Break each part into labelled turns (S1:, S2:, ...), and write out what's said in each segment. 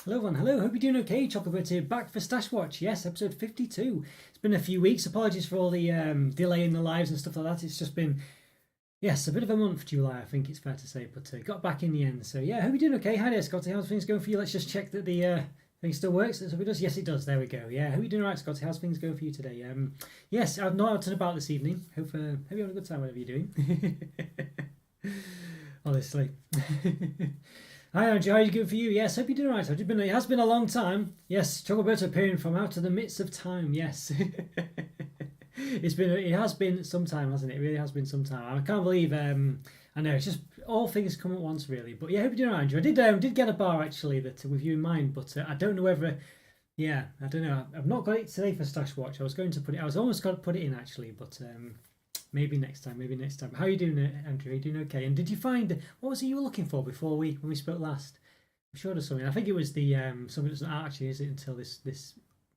S1: Hello everyone, hello, hope you're doing okay. Chocolate here, back for Stash Watch. Yes, episode 52. It's been a few weeks. Apologies for all the delay in the lives and stuff like that. It's just been, yes, a bit of a month, July, I think it's fair to say, but got back in the end. So yeah, hope you're doing okay. Hi there, Scotty. How's things going for you? Let's just check that the thing still works. So it does. Yes, it does. There we go. Yeah, hope you're doing all right, Scotty. How's things going for you today? Yes, I'm not out and about this evening. Hope you're having a good time, whatever you're doing. Honestly. Hi Andrew, how are you good for you? Yes, hope you're doing right. It has been a long time. Yes, Roberto appearing from out of the midst of time. Yes, it has been some time, hasn't it? It really has been some time. I can't believe. I know it's just all things come at once, really. But yeah, hope you're doing right, Andrew. I did get a bar actually that with you in mind, but I don't know whether. Yeah, I don't know. I've not got it today for Stash Watch. I was going to put it. I was almost going to put it in actually, but maybe next time. Maybe next time. How are you doing, Andrew? Are you doing okay? And did you find what was it you were looking for before when we spoke last? I'm sure there's something. I think it was the something that's not actually is it until this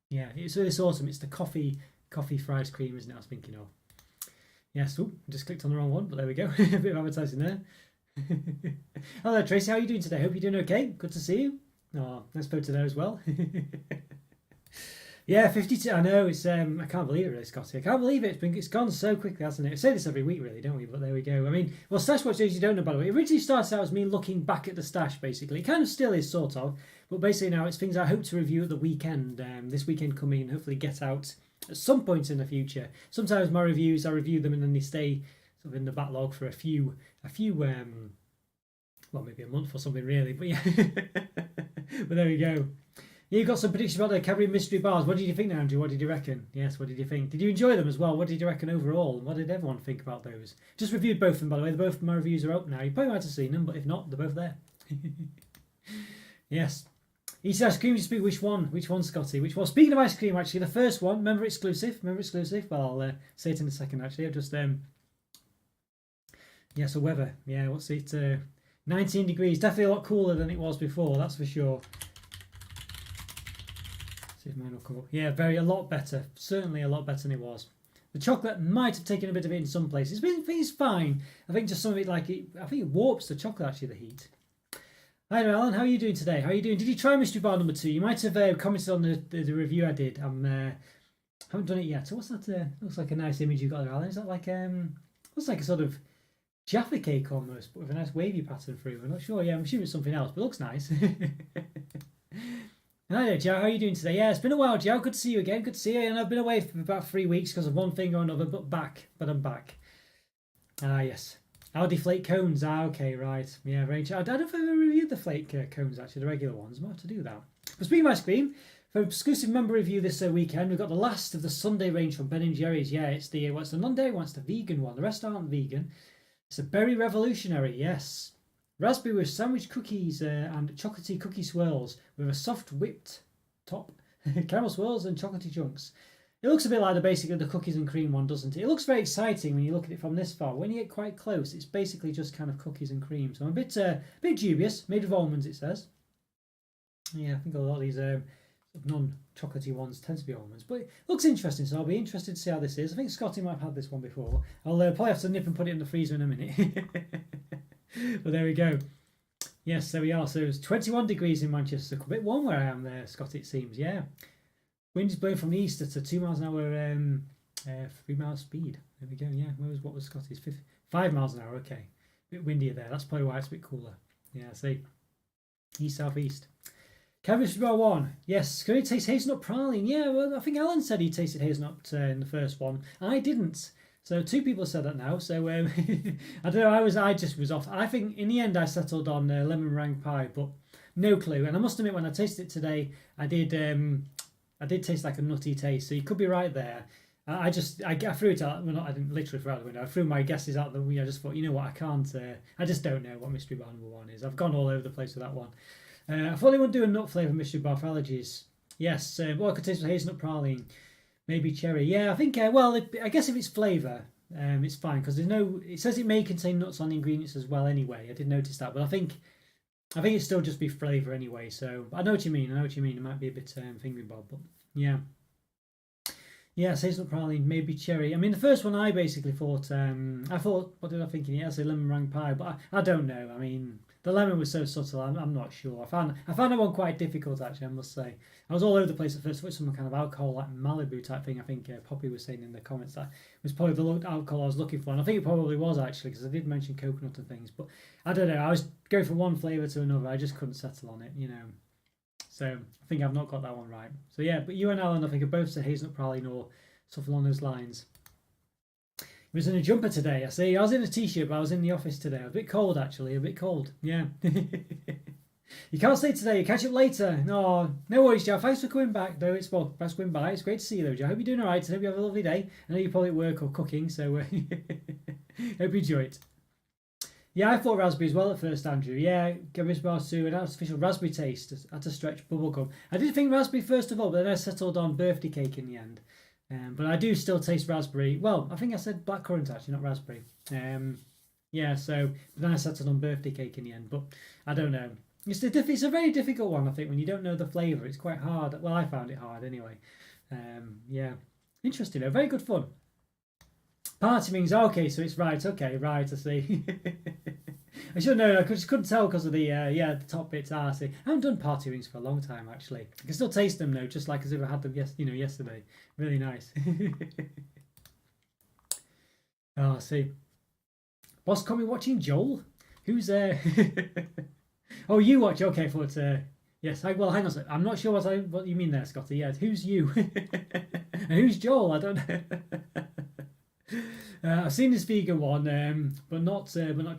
S1: yeah. So this autumn it's the coffee fried ice cream, isn't it? I was thinking of. Yes. Oh, I just clicked on the wrong one, but there we go. A bit of advertising there. Hello, Tracy. How are you doing today? Hope you're doing okay. Good to see you. Oh, nice photo there as well. Yeah, 52. I know it's. I can't believe it, really, Scotty. I can't believe it. It's gone so quickly, hasn't it? I say this every week, really, don't we? But there we go. I mean, well, Stash Watch days you don't know, by the way. It originally started out as me looking back at the stash, basically. It kind of still is, sort of. But basically now it's things I hope to review at the weekend. This weekend coming and hopefully get out at some point in the future. Sometimes my reviews, I review them and then they stay sort of in the backlog for a few. Well, maybe a month or something, really. But yeah. But there we go. You got some predictions about the Cadbury mystery bars. What did you think, Andrew? What did you reckon? Yes, what did you think? Did you enjoy them as well? What did you reckon overall? What did everyone think about those? Just reviewed both of them, by the way. Both my reviews are up now. You probably might have seen them, but if not, they're both there. Yes. Eating ice cream, you speak which one? Which one, Scotty? Which one? Speaking of ice cream, actually, the first one, member exclusive. Well, I'll say it in a second, actually. I've just, yeah, so weather. Yeah, what's it? 19 degrees. Definitely a lot cooler than it was before, that's for sure. See if mine will come up. Yeah, a lot better. Certainly a lot better than it was. The chocolate might have taken a bit of it in some places, but it's fine. I think just some of it, I think it warps the chocolate, actually, the heat. Hi there, Alan. How are you doing today? How are you doing? Did you try Mystery Bar number 2? You might have commented on the review I did. Haven't done it yet. So what's that? Looks like a nice image you got there, Alan. Is that like looks like a sort of Jaffa cake almost, but with a nice wavy pattern through. I'm not sure. Yeah, I'm assuming it's something else, but it looks nice. Hi there, Joe. How are you doing today? Yeah, it's been a while, Joe. Good to see you again. Good to see you. And I've been away for about 3 weeks because of one thing or another, but I'm back. Ah, yes. Aldi flake cones. Ah, okay, right. Yeah, range. I don't know if I've ever reviewed the flake cones, actually, the regular ones. I might have to do that. But speaking of ice cream, for exclusive member review this weekend, we've got the last of the Sunday range from Ben & Jerry's. Yeah, it's the what's the non-dairy one? It's the vegan one. The rest aren't vegan. It's a berry revolutionary. Yes. Raspberry with sandwich cookies and chocolatey cookie swirls with a soft whipped top, caramel swirls and chocolatey chunks. It looks a bit like basically the cookies and cream one, doesn't it? It looks very exciting when you look at it from this far. When you get quite close, it's basically just kind of cookies and cream. So I'm a bit dubious. Made of almonds, it says. Yeah, I think a lot of these non-chocolatey ones tend to be almonds. But it looks interesting, so I'll be interested to see how this is. I think Scotty might have had this one before. I'll probably have to nip and put it in the freezer in a minute. But there we go. Yes, there we are. So it's 21 degrees in Manchester. A bit warm where I am there, Scott, it seems. Yeah. Wind is blowing from the east at a 2 miles an hour, 3 miles speed. There we go. Yeah. What was Scotty's? 5 miles an hour. Okay. A bit windier there. That's probably why it's a bit cooler. Yeah, see. East, southeast. Cabbage Bar 1. Yes. Can it taste hazelnut praline? Yeah, well, I think Alan said he tasted hazelnut in the first one. I didn't. So 2 people said that now. So I don't know. I just was off. I think in the end I settled on lemon meringue pie, but no clue. And I must admit, when I tasted it today, I did taste like a nutty taste. So you could be right there. I threw it out. Well, I didn't literally throw out the window. I threw my guesses out the window. I just thought, you know what, I can't. I just don't know what mystery bar number 1 is. I've gone all over the place with that one. I thought they would do a nut flavour mystery bar for allergies. Yes. What I could taste was hazelnut praline. Maybe cherry. Yeah, I think. I guess if it's flavour, it's fine because there's no. It says it may contain nuts on the ingredients as well. Anyway, I did notice that, but I think it's still just be flavour anyway. So I know what you mean. It might be a bit thingy bob, but yeah. Yes, hazelnut praline, maybe cherry. I mean, the first one I basically thought, what did I think? Yeah, I said lemon meringue pie, but I don't know. I mean, the lemon was so subtle. I'm not sure. I found that one quite difficult actually. I must say, I was all over the place at first. I thought some kind of alcohol like Malibu type thing. I think Poppy was saying in the comments that was probably the alcohol I was looking for, and I think it probably was actually because I did mention coconut and things. But I don't know. I was going from one flavour to another. I just couldn't settle on it, you know. So I think I've not got that one right. So yeah, but you and Alan, I think, have both said hazelnut praline or something along those lines. He was in a jumper today. I see. I was in a t-shirt, but I was in the office today. A bit cold, actually. A bit cold. Yeah. You can't stay today. Catch up later. No worries, Joe. Thanks for coming back, though. It's well, thanks for coming by. It's great to see you, though, Joe. I hope you're doing all right. I hope you have a lovely day. I know you're probably at work or cooking, so hope you enjoy it. Yeah, I thought raspberry as well at first, Andrew. Yeah, Gary's bar too, an artificial raspberry taste at a stretch bubblegum. I did think raspberry first of all, but then I settled on birthday cake in the end. But I do still taste raspberry. Well, I think I said blackcurrant actually, not raspberry. Yeah, so but then I settled on birthday cake in the end. But I don't know. It's a very difficult one, I think, when you don't know the flavour. It's quite hard. Well, I found it hard anyway. Yeah, interesting though. Very good fun. Party rings. Okay, so it's right. Okay, right. I see. I should know. I just couldn't tell because of the the top bits. I see. I haven't done party rings for a long time actually. I can still taste them though, just like as if I had them yesterday. Really nice. Oh, I see. Boss coming watching Joel. Who's there? Oh, you watch. Okay, for it. Yes. Well, hang on a second. I'm not sure what you mean there, Scotty. Yeah. Who's you? And who's Joel? I don't know. I've seen this vegan one, but not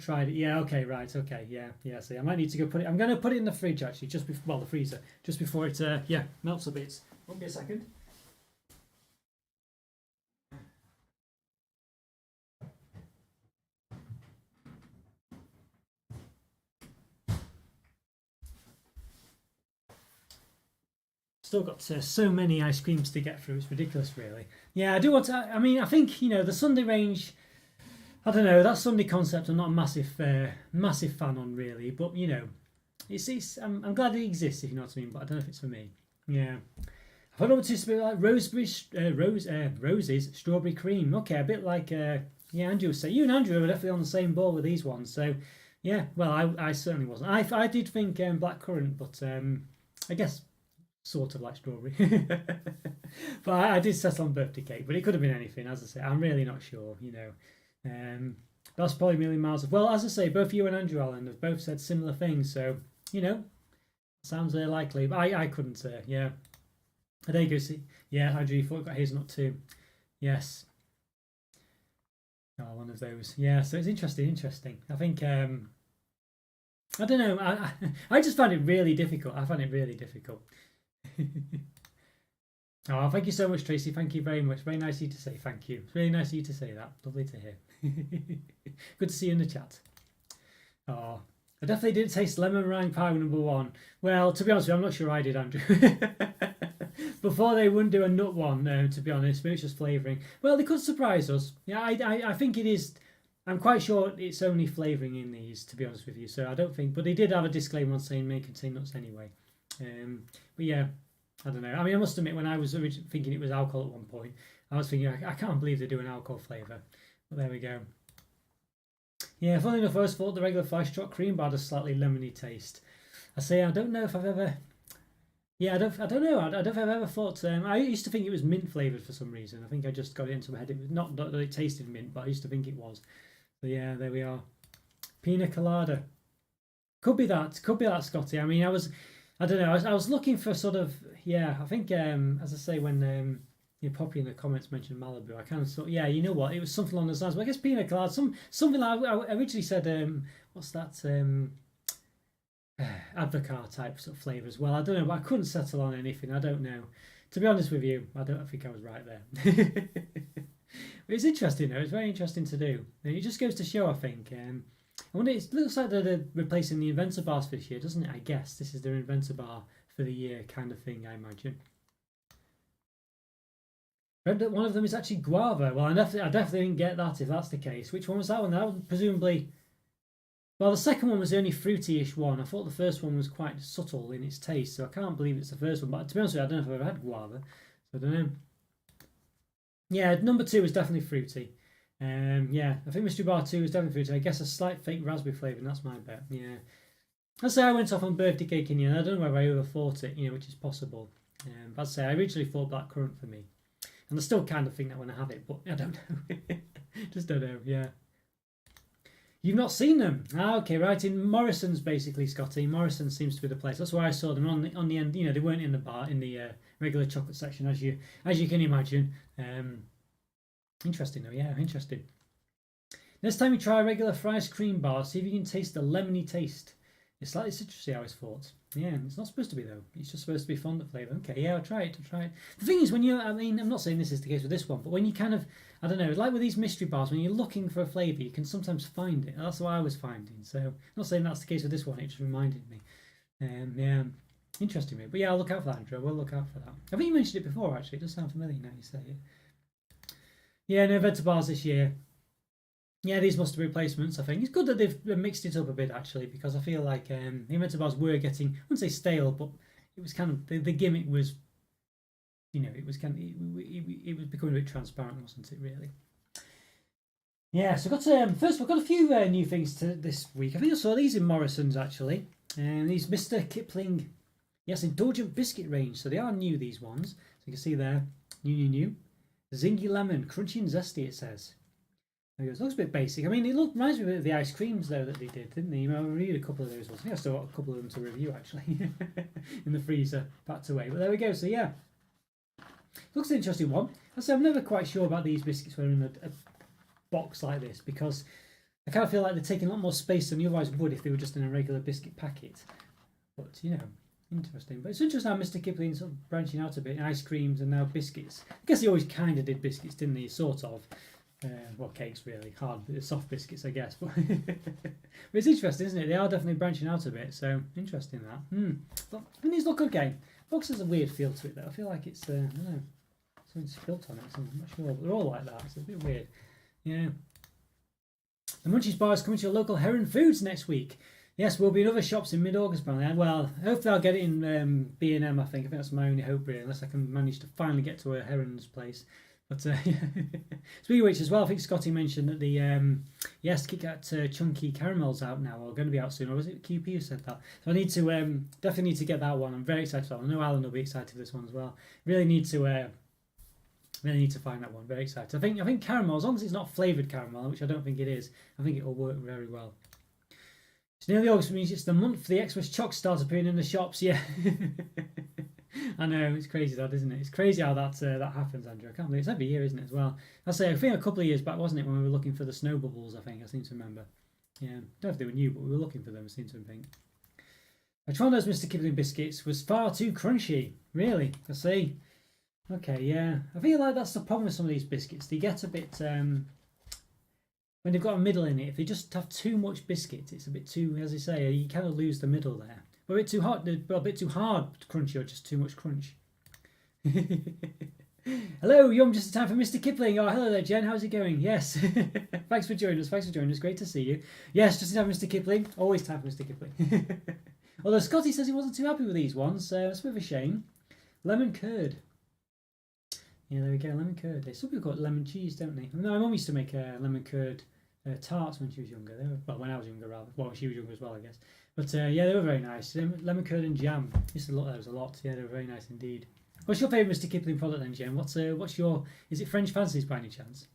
S1: tried it. Yeah, okay, right, okay, yeah. See, I might need to go put it. I'm going to put it in the fridge actually, just before, well, the freezer, just before it melts a bit. Won't be a second. Still got so many ice creams to get through. It's ridiculous, really. Yeah, I do want to. I mean, I think the Sunday range. I don't know, that Sunday concept. I'm not a massive fan on really, but it's. I'm glad it exists, if you know what I mean. But I don't know if it's for me. Yeah, I've heard up to like roses, strawberry cream. Okay, a bit like Andrew was saying. You and Andrew are definitely on the same ball with these ones. So yeah, well, I certainly wasn't. I did think blackcurrant, but I guess sort of like strawberry. But I did settle on birthday cake, but it could have been anything. As I say, I'm really not sure. That's probably a million miles. Well, as I say, both you and Andrew Allen have both said similar things, so sounds likely. But I couldn't. Yeah. There you go. See, yeah, Andrew, you thought you got hazelnut too. Yes. Oh, one of those. Yeah. So it's interesting. I think. I don't know. I just find it really difficult. I find it really difficult. Oh, thank you so much, Tracy. Thank you very much. Very nice of you to say thank you. It's really nice of you to say that. Lovely to hear. Good to see you in the chat. Oh, I definitely didn't taste lemon meringue pie #1. Well, to be honest with you, I'm not sure I did, Andrew. Before they wouldn't do a nut one, to be honest. Maybe it's just flavouring. Well, they could surprise us. Yeah, I think it is. I'm quite sure it's only flavouring in these, to be honest with you. So I don't think. But they did have a disclaimer on saying may contain nuts anyway. But yeah, I don't know. I mean, I must admit, when I was originally thinking it was alcohol at one point, I was thinking, I can't believe they're doing alcohol flavour. But there we go. Yeah, funny enough, I always thought the regular Flash Choc cream bar had a slightly lemony taste. I say, I don't know if I've ever. Yeah, I don't know. I don't know if I've ever thought. I used to think it was mint flavoured for some reason. I think I just got it into my head. It was not that it tasted mint, but I used to think it was. So yeah, there we are. Pina colada. Could be that, Scotty. I mean, I don't know. I was looking for sort of, I think as I say, when Poppy in the comments mentioned Malibu, I kind of thought, you know what, it was something along those lines. But I guess pina colada, something like I originally said, what's that, Advocaat type sort of flavour as well. I don't know, but I couldn't settle on anything. I don't know. To be honest with you, I don't think I was right there. But it's interesting though. It's very interesting to do. And it just goes to show, I think. I wonder, it looks like they're replacing the Inventor bars for this year, doesn't it? I guess this is their Inventor bar for the year kind of thing, I imagine. Read that one of them is actually guava. Well, I definitely didn't get that if that's the case. Which one was that one? That was presumably. Well, the second one was the only fruity-ish one. I thought the first one was quite subtle in its taste, so I can't believe it's the first one. But to be honest with you, I don't know if I've ever had guava, so I don't know. Yeah, number 2 is definitely fruity. Yeah, I think Mystery Bar 2 is definitely fruity. I guess a slight fake raspberry flavour, and that's my bet. Yeah. I'd say I went off on birthday cake in the end. I don't know whether I overthought it, which is possible. But I'd say I originally thought blackcurrant for me. And I still kind of think that when I have it, but I don't know. Just don't know, yeah. You've not seen them? Ah, okay, right. In Morrison's, basically, Scotty. Morrison seems to be the place. That's where I saw them on the end. They weren't in the bar, in the regular chocolate section, as you can imagine. Interesting, though. Yeah, interesting. Next time you try a regular ice cream bar, see if you can taste the lemony taste. It's slightly citrusy, I always thought. Yeah, it's not supposed to be, though. It's just supposed to be fondant flavour. Okay, yeah, I'll try it. The thing is, I'm not saying this is the case with this one, but when you kind of, I don't know, like with these mystery bars, when you're looking for a flavour, you can sometimes find it. That's what I was finding. So, I'm not saying that's the case with this one, it just reminded me. Yeah, interesting, mate. But yeah, I'll look out for that, Andrew. I will look out for that. I think you mentioned it before, actually. It does sound familiar now you say it. Yeah, no Venta bars this year. Yeah, these must be replacements, I think. It's good that they've mixed it up a bit, actually, because I feel like the Inventor bars were getting, I wouldn't say stale, but it was kind of, the gimmick was, it was kind of, it was becoming a bit transparent, wasn't it, really? Yeah, so I've got, first we've got a few new things to this week. I think I saw these in Morrison's, actually. These Mr. Kipling, yes, Indulgent Biscuit range. So they are new, these ones. So you can see there, new. Zingy Lemon, crunchy and zesty, it says. It looks a bit basic. I mean, it reminds me a bit of the ice creams, though, that they did, didn't they? I reviewed a couple of those ones. I think I still got a couple of them to review, actually, in the freezer, packed away. But there we go. So, yeah. Looks an interesting one. I'm never quite sure about these biscuits when they're in a box like this, because I kind of feel like they're taking a lot more space than you otherwise would if they were just in a regular biscuit packet. But, interesting. But it's interesting how Mr. Kipling's sort of branching out a bit in ice creams and now biscuits. I guess he always kind of did biscuits, didn't he? Sort of. Well, cakes really, hard, soft biscuits, I guess. But, but it's interesting, isn't it? They are definitely branching out a bit, so interesting that. But these look okay. Box has a weird feel to it, though. I feel like it's, I don't know, something's spilt on it. So I'm not sure, but they're all like that. It's a bit weird. Yeah. The Munchies Bar is coming to your local Heron Foods next week. Yes, we'll be in other shops in mid-August, apparently. Well, hopefully I'll get it in B&M, I think. I think that's my only hope, really, unless I can manage to finally get to a Heron's place. But speaking of which, as well, I think Scotty mentioned that the Kitkat Chunky Caramel's out now, or going to be out soon, or was it QP who said that? So I need to definitely need to get that one. I'm very excited for that one. I know Alan will be excited for this one as well. Really need to find that one. Very excited. I think caramel, as long as it's not flavoured caramel, which I don't think it is, I think it will work very well. It's nearly August, which means it's the month for the Xmas Choc starts appearing in the shops. Yeah. I know, it's crazy that, isn't it? It's crazy how that happens, Andrew. I can't believe it's every year, isn't it, as well? I think a couple of years back, wasn't it, when we were looking for the snow bubbles, I seem to remember. Yeah, I don't know if they were new, but we were looking for them, I seem to think. I tried those Mr. Kipling biscuits, was far too crunchy. Really? I see. Okay, yeah. I feel like that's the problem with some of these biscuits. They get a bit, when they've got a middle in it, if they just have too much biscuit, it's a bit too, as I say, you kind of lose the middle there. A bit too hot, a bit too hard crunchy, or just too much crunch. Hello, Yum, just in time for Mr. Kipling. Oh, hello there, Jen. How's it going? Yes. Thanks for joining us. Great to see you. Yes, just in time for Mr. Kipling. Always time for Mr. Kipling. Although Scotty says he wasn't too happy with these ones, so it's a bit of a shame. Lemon curd. Yeah, there we go, lemon curd. Some people call it lemon cheese, don't they? No, my mum used to make lemon curd tarts when she was younger. Well, when I was younger, rather. Well, she was younger as well, I guess. But yeah, they were very nice. Lemon curd and jam. Used to look those a lot. Yeah, they were very nice indeed. What's your favourite Mr. Kipling product then, Jen? What's your? Is it French Fancies by any chance?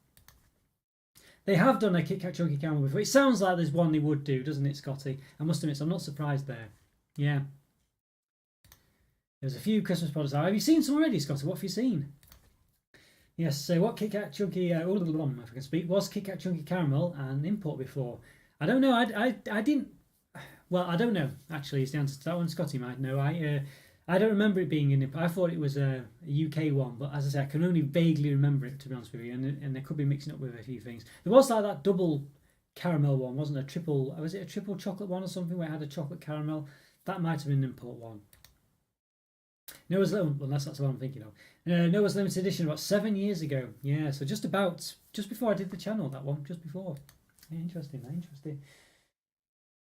S1: They have done a Kitkat Chunky caramel before. It sounds like there's one they would do, doesn't it, Scotty? I must admit, so I'm not surprised there. Yeah. There's a few Christmas products out. Have you seen some already, Scotty? What have you seen? Yes, so what Kitkat Chunky, if I can speak, was Kitkat Chunky caramel an import before? I don't know. I didn't. Well, I don't know. Actually, is the answer to that one. Scotty might know. I don't remember it being an import. I thought it was a UK one, but as I say, I can only vaguely remember it, to be honest with you. And they could be mixing up with a few things. There was like that double caramel one, wasn't it? Was it a triple chocolate one or something where it had a chocolate caramel? That might have been an import one. Noah's unless that's what I'm thinking of. Noah's limited edition about 7 years ago. Yeah, so just before I did the channel, that one, just before. Yeah, interesting.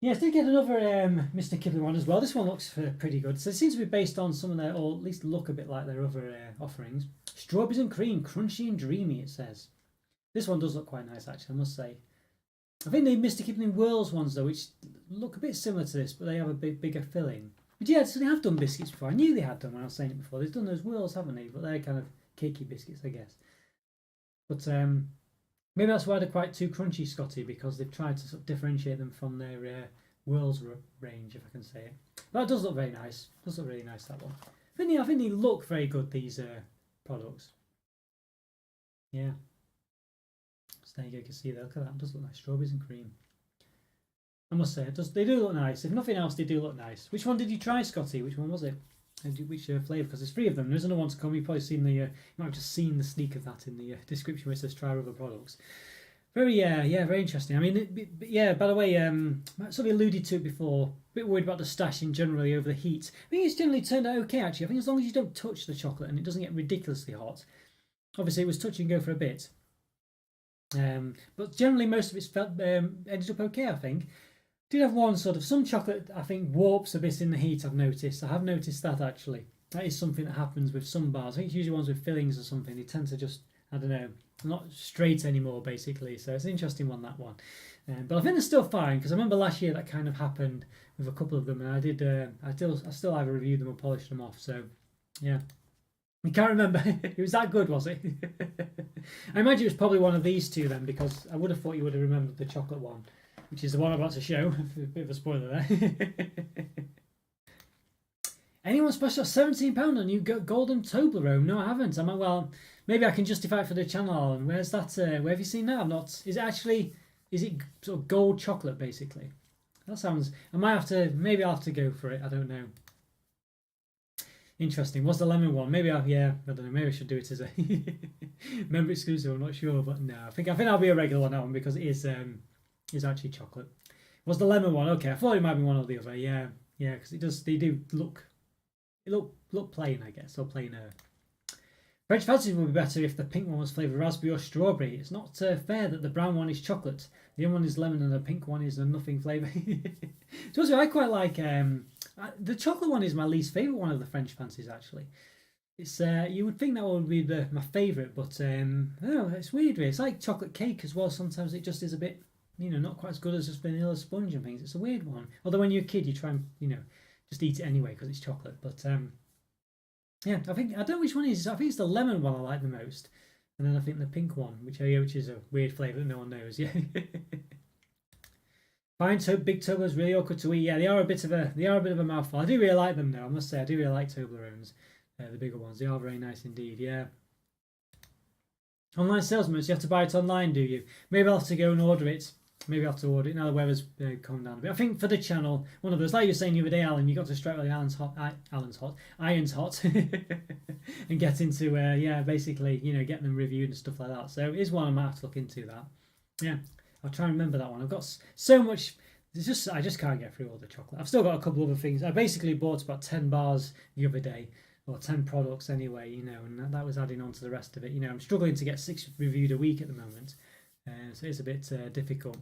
S1: Yes, did get another Mr. Kipling one as well. This one looks pretty good. So it seems to be based on some of their, or at least look a bit like their other offerings. Strawberries and cream, crunchy and dreamy, it says. This one does look quite nice, actually, I must say. I think they Mr. Kipling Whirls ones, though, which look a bit similar to this, but they have a bigger filling. But yeah, so they have done biscuits before. I knew they had done when I was saying it before. They've done those Whirls, haven't they? But they're kind of cakey biscuits, I guess. But maybe that's why they're quite too crunchy, Scotty, because they've tried to sort of differentiate them from their Whirls range, if I can say it. But that does look very nice. It does look really nice, that one. I think they look very good, these products. Yeah. So there you go, you can see that. Look at that. It does look nice. Strawberries and cream. I must say, they do look nice. If nothing else, they do look nice. Which one did you try, Scotty? Which one was it? Which flavour? Because there's 3 of them. There's another one to come. You've probably seen you might have just seen the sneak of that in the description where it says try other products. Very, very interesting. I mean, yeah, by the way, I sort of alluded to it before. A bit worried about the stashing generally over the heat. I think it's generally turned out okay, actually. I think as long as you don't touch the chocolate and it doesn't get ridiculously hot. Obviously, it was touch and go for a bit. But generally, most of it's ended up okay, I think. Did have one sort of, some chocolate, I think, warps a bit in the heat, I've noticed. I have noticed that, actually. That is something that happens with some bars. I think it's usually ones with fillings or something. They tend to just, I don't know, not straight anymore, basically. So it's an interesting one, that one. But I think they're still fine, because I remember last year that kind of happened with a couple of them, and I still either reviewed them or polished them off. So, yeah. I can't remember. It was that good, was it? I imagine it was probably one of these two then, because I would have thought you would have remembered the chocolate one, which is the one I'm about to show. A bit of a spoiler there. Anyone special? £17 on new golden Toblerone? No, I haven't. Well, maybe I can justify it for the channel, Alan. Where's that? Where have you seen that? I'm not. Is it sort of gold chocolate basically? That sounds. Maybe I'll have to go for it. I don't know. Interesting. What's the lemon one? Maybe I don't know. Maybe I should do it as a member exclusive. I'm not sure, but no. I think I'll be a regular on that one because it is actually chocolate. What's the lemon one? Okay, I thought it might be one or the other. Yeah, because it does. They do look. It look plain, I guess, or plainer. French fancies would be better if the pink one was flavoured raspberry or strawberry. It's not fair that the brown one is chocolate, the other one is lemon, and the pink one is a nothing flavour. So I quite like the chocolate one is my least favourite one of the French fancies. Actually, it's you would think that one would be my favourite, but it's weird. Really. It's like chocolate cake as well. Sometimes it just is a bit, not quite as good as just vanilla sponge and things. It's a weird one. Although when you're a kid, you try and just eat it anyway because it's chocolate. But yeah, I don't know which one it is. I think it's the lemon one I like the most, and then I think the pink one, which is a weird flavour that no one knows. Yeah. Big Toblerones really awkward to eat. Yeah, they are a bit of a mouthful. I do really like them though. I must say, I do really like Toblerones, the bigger ones. They are very nice indeed. Yeah. Online salesman, so you have to buy it online, do you? Maybe I'll have to go and order it. Maybe I'll have to order it now the weather's calmed down a bit. I think for the channel, one of those, like you were saying the other day, Alan, you got to strike while the iron's hot, and get into basically get them reviewed and stuff like that. So it is one I might have to look into that. Yeah, I'll try and remember that one. I've got so much. I just can't get through all the chocolate. I've still got a couple other things. I basically bought about 10 bars the other day, or 10 products anyway, and that was adding on to the rest of it. I'm struggling to get 6 reviewed a week at the moment. So it's a bit difficult.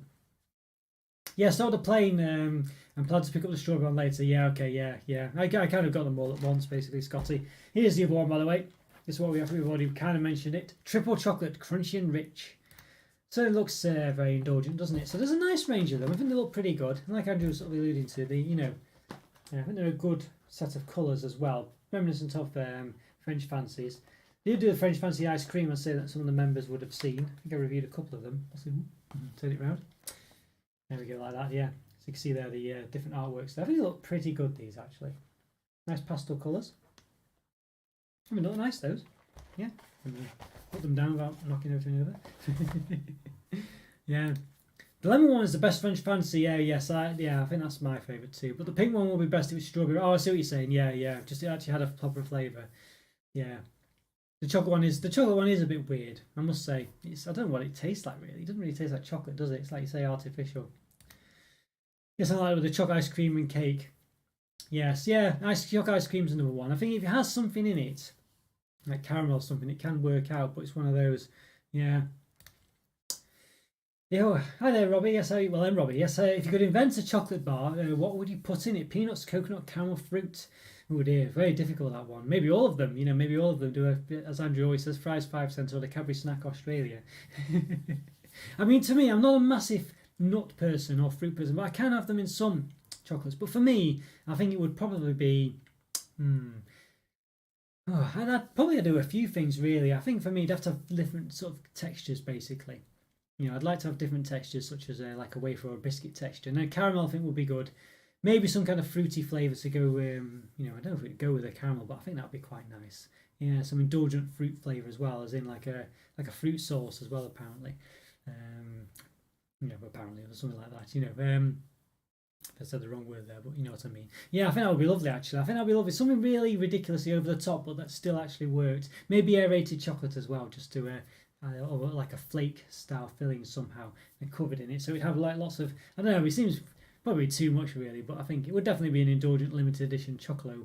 S1: Yeah, so the plane and plan to pick up the strawberry one later. Yeah, okay, yeah. I kind of got them all at once, basically, Scotty. Here's the other one, by the way. This is what we have. We've already kind of mentioned it. Triple chocolate, crunchy and rich. So it looks very indulgent, doesn't it? So there's a nice range of them. I think they look pretty good. And like Andrew was sort of alluding to, I think they're a good set of colours as well. Reminiscent of French fancies. They do the French fancy ice cream, I'd say that some of the members would have seen. I think I reviewed a couple of them. Turn it around. There we go, like that, yeah. So you can see there the different artworks there. I think they look pretty good, these, actually. Nice pastel colours. I mean, they look nice, those. Yeah. Put them down without knocking everything over. Yeah. The lemon one is the best French fancy, yes. I think that's my favourite too. But the pink one will be best if it's strawberry. Oh, I see what you're saying, yeah. Just it actually had a proper flavour. Yeah. The chocolate one is a bit weird, I must say. I don't know what it tastes like really. It doesn't really taste like chocolate, does it? It's like you say, artificial. Yes, I like it with the chocolate ice cream and cake. Yes, yeah, chocolate ice cream's another one. I think if it has something in it, like caramel or something, it can work out. But it's one of those, yeah. Yeah, hi there, Robbie. Yes, well, I'm Robbie. Yes, if you could invent a chocolate bar, what would you put in it? Peanuts, coconut, caramel, fruit? Oh dear, very difficult that one. Maybe all of them. Maybe all of them do. As Andrew always says, fries 5 cents or the Cadbury Snack Australia. I mean, to me, I'm not a massive nut person or fruit person, but I can have them in some chocolates. But for me, I think it would probably be. Hmm, oh, I'd probably do a few things really. I think for me, you'd have to have different sort of textures, basically. I'd like to have different textures, such as like a wafer or a biscuit texture. Now, caramel I think would be good. Maybe some kind of fruity flavour to go. I don't know if it'd go with a caramel, but I think that'd be quite nice. Yeah, some indulgent fruit flavour as well, as in like a fruit sauce as well, apparently. Um, apparently or something like that. I said the wrong word there, but you know what I mean. Yeah, I think that would be lovely. Actually, I think that'd be lovely. Something really ridiculously over the top, but that still actually worked. Maybe aerated chocolate as well, just to or like a flake style filling somehow and covered in it. So it'd have like lots of, I don't know, it seems probably too much really, but I think it would definitely be an indulgent limited edition Chocolo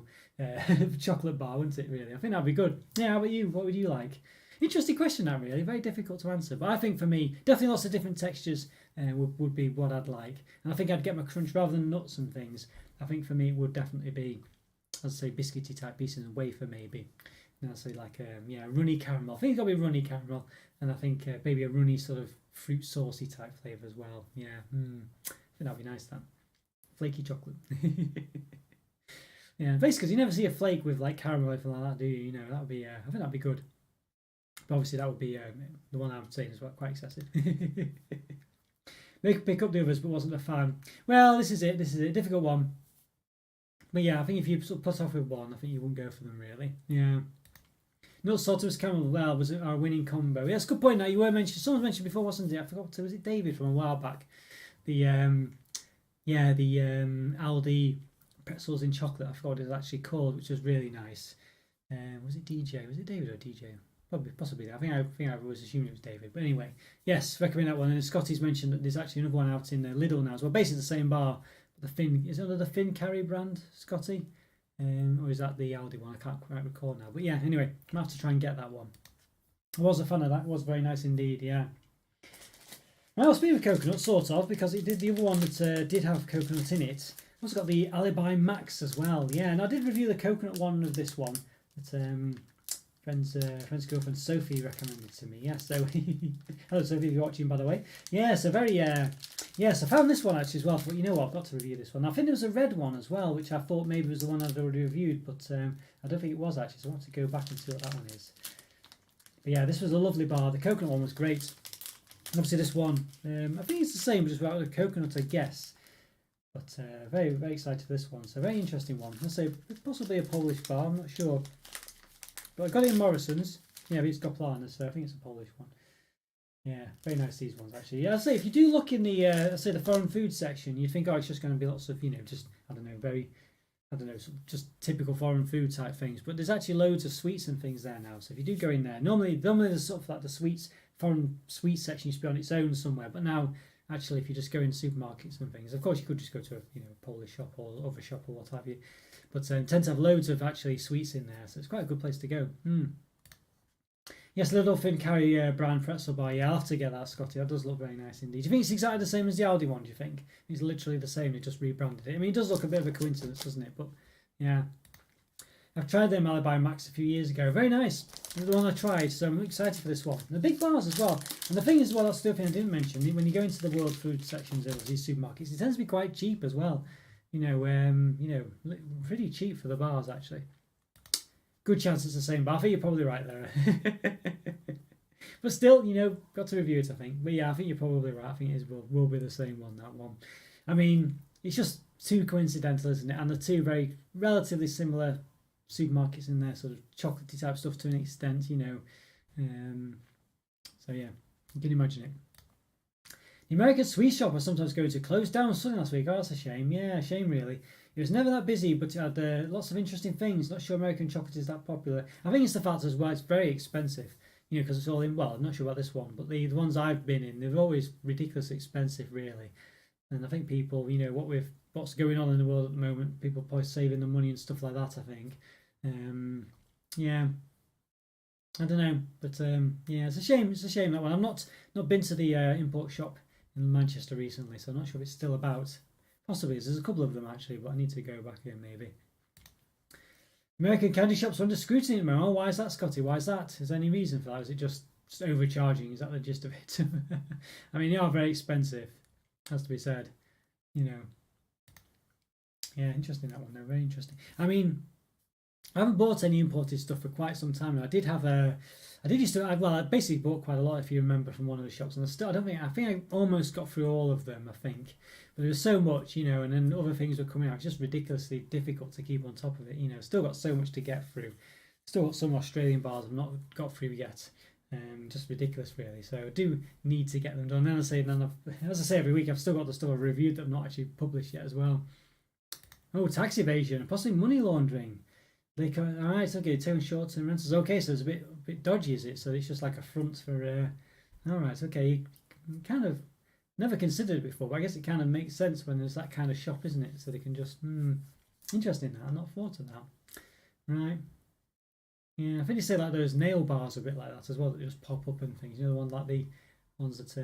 S1: chocolate bar, wouldn't it really? I think that'd be good. Yeah, how about you? What would you like? Interesting question that really, very difficult to answer. But I think for me, definitely lots of different textures would be what I'd like. And I think I'd get my crunch rather than nuts and things. I think for me it would definitely be, as I say, biscuity type pieces and wafer maybe. And I'd say like runny caramel. I think it's got to be runny caramel, and I think maybe a runny sort of fruit saucy type flavour as well. Yeah, I think that'd be nice. That flaky chocolate. Yeah, basically, you never see a flake with like caramel or anything like that, do you? That would be. I think that'd be good. But obviously, that would be the one I'm saying is quite excessive. Maybe pick up the others, but wasn't a fan. Well, this is it. This is a difficult one. But yeah, I think if you sort of put off with one, I think you wouldn't go for them really. Yeah. Nut Salters Caramel well was our winning combo. Yeah, that's a good point. Now you were mentioned. Someone mentioned before, wasn't it? I forgot. Was it David from a while back? The Aldi pretzels in chocolate. I forgot what it was actually called, which was really nice. Was it DJ? Was it David or DJ? Probably, possibly. I think I always assumed it was David. But anyway, yes, recommend that one. And Scotty's mentioned that there's actually another one out in Lidl now as well. Basically the same bar. But the Finn is it under the Finn Carry brand, Scotty? Or is that the Aldi one? I can't quite recall now. But yeah, anyway, I'm have to try and get that one. I was a fan of that. It was very nice indeed. Yeah. Well, speaking of coconut, sort of, because it did the other one that did have coconut in it. Also got the Alibi Max as well. Yeah, and I did review the coconut one of this one. That friend's girlfriend Sophie recommended to me. Yeah, so hello Sophie, if you're watching by the way. Yeah, so very yes, I found this one actually as well. But you know what, I've got to review this one. I think there was a red one as well, which I thought maybe was the one I'd already reviewed, but I don't think it was actually. So I want to go back and see what that one is. But yeah, this was a lovely bar. The coconut one was great. And obviously this one, I think it's the same, just without the coconut, I guess. But very, very excited for this one. So very interesting one. I'd say possibly a Polish bar. I'm not sure. But I got it in Morrison's. Yeah, but it's got Planas, so I think it's a Polish one. Yeah, very nice these ones actually. Yeah, I'd say if you do look in the let's say the foreign food section, you think, oh, it's just going to be lots of just I don't know, just typical foreign food type things. But there's actually loads of sweets and things there now. So if you do go in there, normally there's sort of like the foreign sweets section used to be on its own somewhere. But now actually, if you just go in supermarkets and things, of course you could just go to a Polish shop or other shop or what have you. But tend to have loads of actually sweets in there, so it's quite a good place to go. Yes, Little Finn Carry brand Pretzel Bar. Yeah, I'll have to get that, Scotty. That does look very nice indeed. Do you think it's exactly the same as the Aldi one, do you think? It's literally the same, they just rebranded it. I mean, it does look a bit of a coincidence, doesn't it? But, yeah. I've tried them Alibi Max a few years ago. Very nice. The one I tried, so I'm excited for this one. And the big bars as well. And the thing is, well, that's the other thing I didn't mention. When you go into the world food sections of these supermarkets, it tends to be quite cheap as well. Pretty cheap for the bars actually. Good chance it's the same, but I think you're probably right there. But still, got to review it, I think. But yeah, I think you're probably right. I think it will be the same one, that one. I mean, it's just too coincidental, isn't it? And the two very relatively similar supermarkets in there, sort of chocolatey type stuff to an extent, So yeah, you can imagine it. The American sweet shop I sometimes go to closed down suddenly last week. Oh, that's a shame. Yeah, a shame really. It was never that busy, but it had lots of interesting things. Not sure American chocolate is that popular. I think it's the fact as well it's very expensive. Because it's all in. Well, I'm not sure about this one, but the ones I've been in, they're always ridiculously expensive, really. And I think people, what's going on in the world at the moment, people probably saving the money and stuff like that. I think. Yeah. I don't know, but yeah, it's a shame. It's a shame that one. I've not been to the import shop in Manchester recently, so I'm not sure if it's still about. Possibly, there's a couple of them actually, but I need to go back here maybe. American candy shops are under scrutiny at the moment. Oh, why is that, Scotty? Why is that? Is there any reason for that? Is it just overcharging? Is that the gist of it? I mean, they are very expensive, has to be said. You know. Yeah, interesting that one though. Very interesting. I mean, I haven't bought any imported stuff for quite some time now. I did have a, I basically bought quite a lot if you remember from one of the shops, and I think I almost got through all of them. I think, but there was so much, you know, and then other things were coming out. It's just ridiculously difficult to keep on top of it. You know, still got so much to get through. Still got some Australian bars I've not got through yet. Just ridiculous, really. So I do need to get them done. And as I say every week, I've still got the stuff I've reviewed that I've not actually published yet as well. Oh, tax evasion and possibly money laundering. They come, all right, okay, taking short-term rentals. Okay, so it's a bit dodgy, is it? So it's just like a front for. All right, okay. You kind of never considered it before, but I guess it kind of makes sense when there's that kind of shop, isn't it? So they can just interesting. That I've not thought of that. Right. Yeah, I think you say like those nail bars are a bit like that as well, that just pop up and things. You know, the ones like the ones that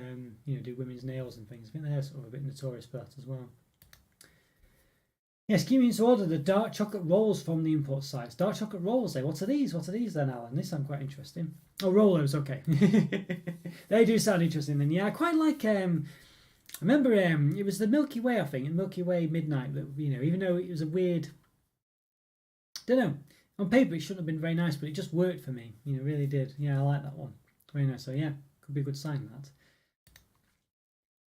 S1: you know, do women's nails and things. I think they're sort of a bit notorious for that as well. Yes, keep me to order the dark chocolate rolls from the import sites. Dark chocolate rolls, eh? What are these? What are these then, Alan? These sound quite interesting. Oh, Rolos, okay. They do sound interesting then. Yeah, I quite like, I remember it was the Milky Way, I think, and Milky Way Midnight, that, you know, even though it was a weird, don't know, on paper it shouldn't have been very nice, but it just worked for me. You know, really did. Yeah, I like that one. Very nice. So yeah, could be a good sign, that.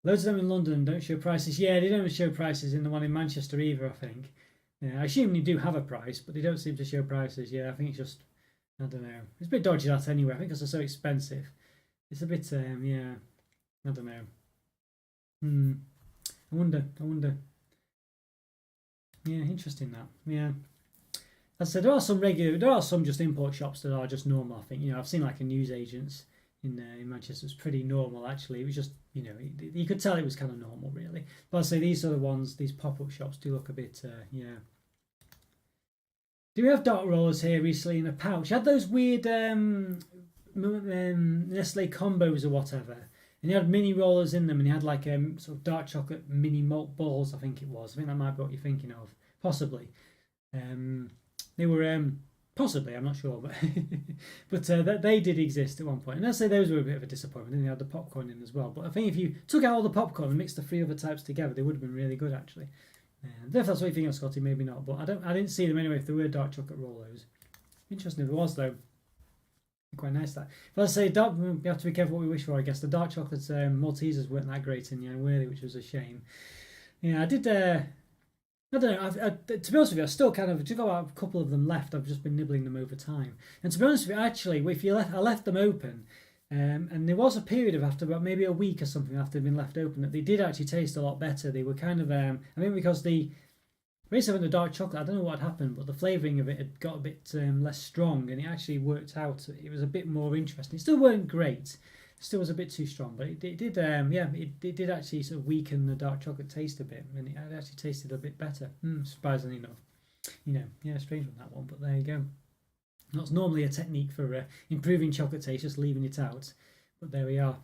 S1: Loads of them in London don't show prices. Yeah, they don't show prices in the one in Manchester either, I think. Yeah, I assume they do have a price, but they don't seem to show prices. Yeah, I think it's just, I don't know. It's a bit dodgy, that anyway. I think because they're so expensive. It's a bit, yeah, I don't know. I wonder. Yeah, interesting that. Yeah. As I said, there are some just import shops that are just normal, I think. You know, I've seen like a newsagents in Manchester. It's pretty normal, actually. It was just, you know, you could tell it was kind of normal, really. But I say these are the ones, these pop-up shops do look a bit, yeah. Do we have dark rollers here recently in a pouch? You had those weird Nestle combos or whatever, and you had mini rollers in them, and you had like sort of dark chocolate mini malt balls, I think it was. I think that might be what you're thinking of, possibly. They were possibly, I'm not sure, but but they did exist at one point, and I'd say those were a bit of a disappointment. And they had the popcorn in as well. But I think if you took out all the popcorn and mixed the three other types together, they would have been really good, actually. If that's what you think of, Scotty, maybe not. But I didn't see them anyway. If there were dark chocolate Rolos, interesting if there was though. Quite nice that. But I say dark. We have to be careful what we wish for, I guess. The dark chocolate Maltesers weren't that great in the end, were they? Which was a shame. Yeah, I did. I don't know. To be honest with you, I still kind of, to go out a couple of them left. I've just been nibbling them over time. And to be honest with you, actually, if you I left them open, and there was a period of after about maybe a week or something after they'd been left open that they did actually taste a lot better. They were kind of, I mean, because basically the dark chocolate, I don't know what had happened, but the flavouring of it had got a bit less strong, and it actually worked out. It was a bit more interesting. It still weren't great. Still was a bit too strong, but it did, yeah, it did actually sort of weaken the dark chocolate taste a bit, and it actually tasted a bit better, surprisingly enough. You know, yeah, strange on that one, but there you go. That's normally a technique for improving chocolate taste, just leaving it out, but there we are.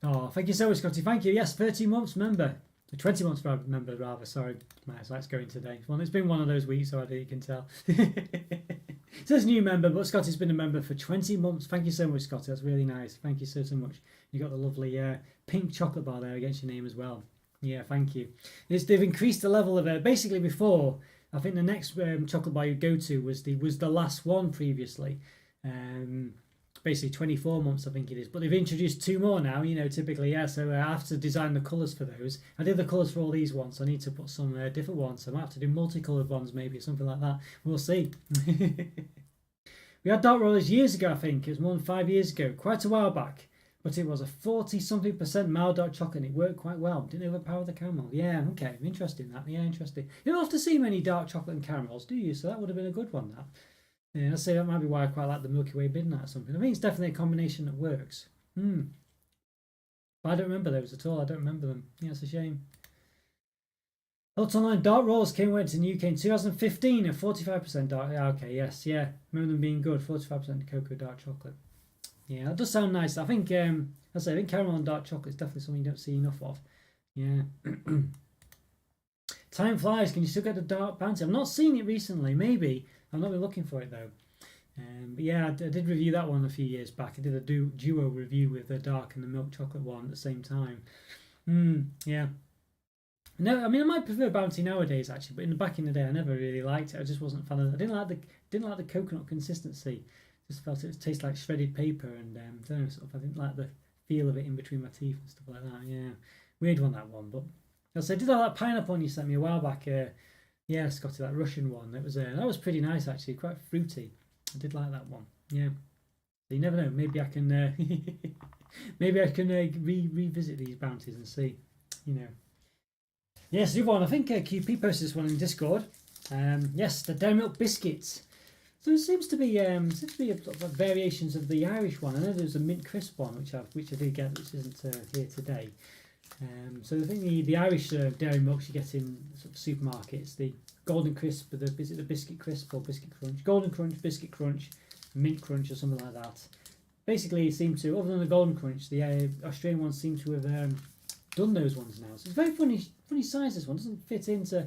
S1: Oh, thank you so much, Scotty. Thank you. Yes, 13 months member. 20 months member, rather. Sorry, my eyesight's going today. Well, it's been one of those weeks, so I think you can tell. It says new member, but Scotty's been a member for 20 months. Thank you so much, Scotty. That's really nice. Thank you so much. You got the lovely pink chocolate bar there against your name as well. Yeah, thank you. They've increased the level of basically before. I think the next chocolate bar you go to was the last one previously. Basically 24 months, I think it is. But they've introduced two more now, you know, typically, yeah. So I have to design the colours for those. I did the colours for all these ones, so I need to put some different ones. So I might have to do multicoloured ones, maybe, or something like that. We'll see. We had dark rollers years ago, I think. It was more than 5 years ago, quite a while back. But it was a 40-something% mild dark chocolate, and it worked quite well. Didn't overpower the caramel. Yeah, okay, interesting that. Yeah, interesting. You don't have to see many dark chocolate and caramels, do you? So that would have been a good one, that. Yeah, I'd say that might be why I quite like the Milky Way Midnight or something. I think it's definitely a combination that works. But I don't remember those at all. I don't remember them. Yeah, it's a shame. Thoughts online. Dark Rolls went to the UK in 2015 at 45% dark. Yeah, okay, yes, yeah. Remember them being good. 45% cocoa dark chocolate. Yeah, that does sound nice. I think I say, I think caramel and dark chocolate is definitely something you don't see enough of. Yeah. Time flies. Can you still get the dark bounty? I've not seen it recently. Maybe. I've not been looking for it though. But yeah, I did review that one a few years back. I did a duo review with the dark and the milk chocolate one at the same time. Yeah. No, I mean I might prefer bounty nowadays actually, but back in the day I never really liked it. I just wasn't a fan of it. I didn't like the coconut consistency. Just felt it tasted like shredded paper, and I don't know, I didn't like the feel of it in between my teeth and stuff like that. Yeah, weird one, that one. But I did that pineapple one you sent me a while back. Yeah, Scotty, that Russian one. That was pretty nice actually, quite fruity. I did like that one. Yeah. So you never know. Maybe I can revisit these bounties and see. You know. Yes, the other one. I think QP posted this one in Discord. Yes, the Dairy Milk Biscuits. So it seems to be variations of the Irish one. I know there's a mint crisp one which I did get, which isn't here today. So I think the Irish dairy milk you get in sort of supermarkets, the golden crisp, is it the biscuit crisp or biscuit crunch? Golden crunch, biscuit crunch, mint crunch, or something like that. Basically, it seems to, other than the golden crunch, the Australian ones seem to have done those ones now. So it's very funny size. This one doesn't fit into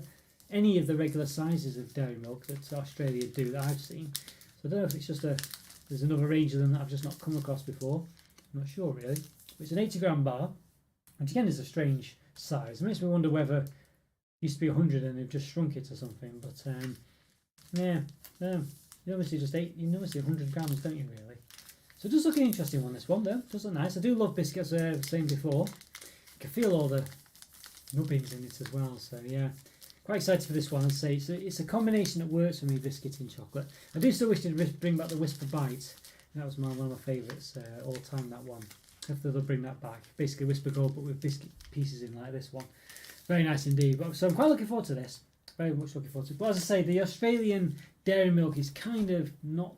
S1: any of the regular sizes of dairy milk that Australia do that I've seen. So I don't know if it's just there's another range of them that I've just not come across before. I'm not sure really. But it's an 80-gram bar, which again is a strange size. It makes me wonder whether it used to be 100 and they've just shrunk it or something. But yeah, you obviously 100 grams, don't you really? So it does look an interesting one, this one though. It does look nice. I do love biscuits, as I was saying before. You can feel all the nubbins in it as well. So yeah. Quite excited for this one. I'd say it's a combination that works for me, biscuit and chocolate. I do still wish to bring back the Whisper Bite. That was one of my favourites all time, that one. Hopefully they'll bring that back. Basically Whisper Gold, but with biscuit pieces in like this one. Very nice indeed. So I'm quite looking forward to this. Very much looking forward to it. But as I say, the Australian dairy milk is kind of not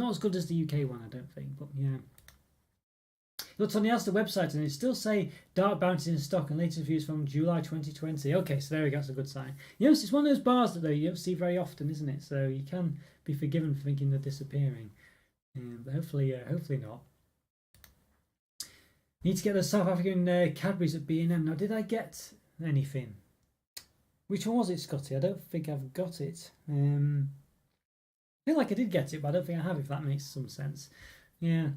S1: as good as the UK one, I don't think. But yeah. Looked on the Asda website and it still say dark bounties in stock and latest reviews from July 2020. Okay, so there we go, that's a good sign. Yes, it's one of those bars that though you don't see very often, isn't it? So you can be forgiven for thinking they're disappearing. But hopefully not. Need to get the South African Cadbury's at B&M. Now, did I get anything? Which one was it, Scotty? I don't think I've got it. I feel like I did get it, but I don't think I have, if that makes some sense. Yeah.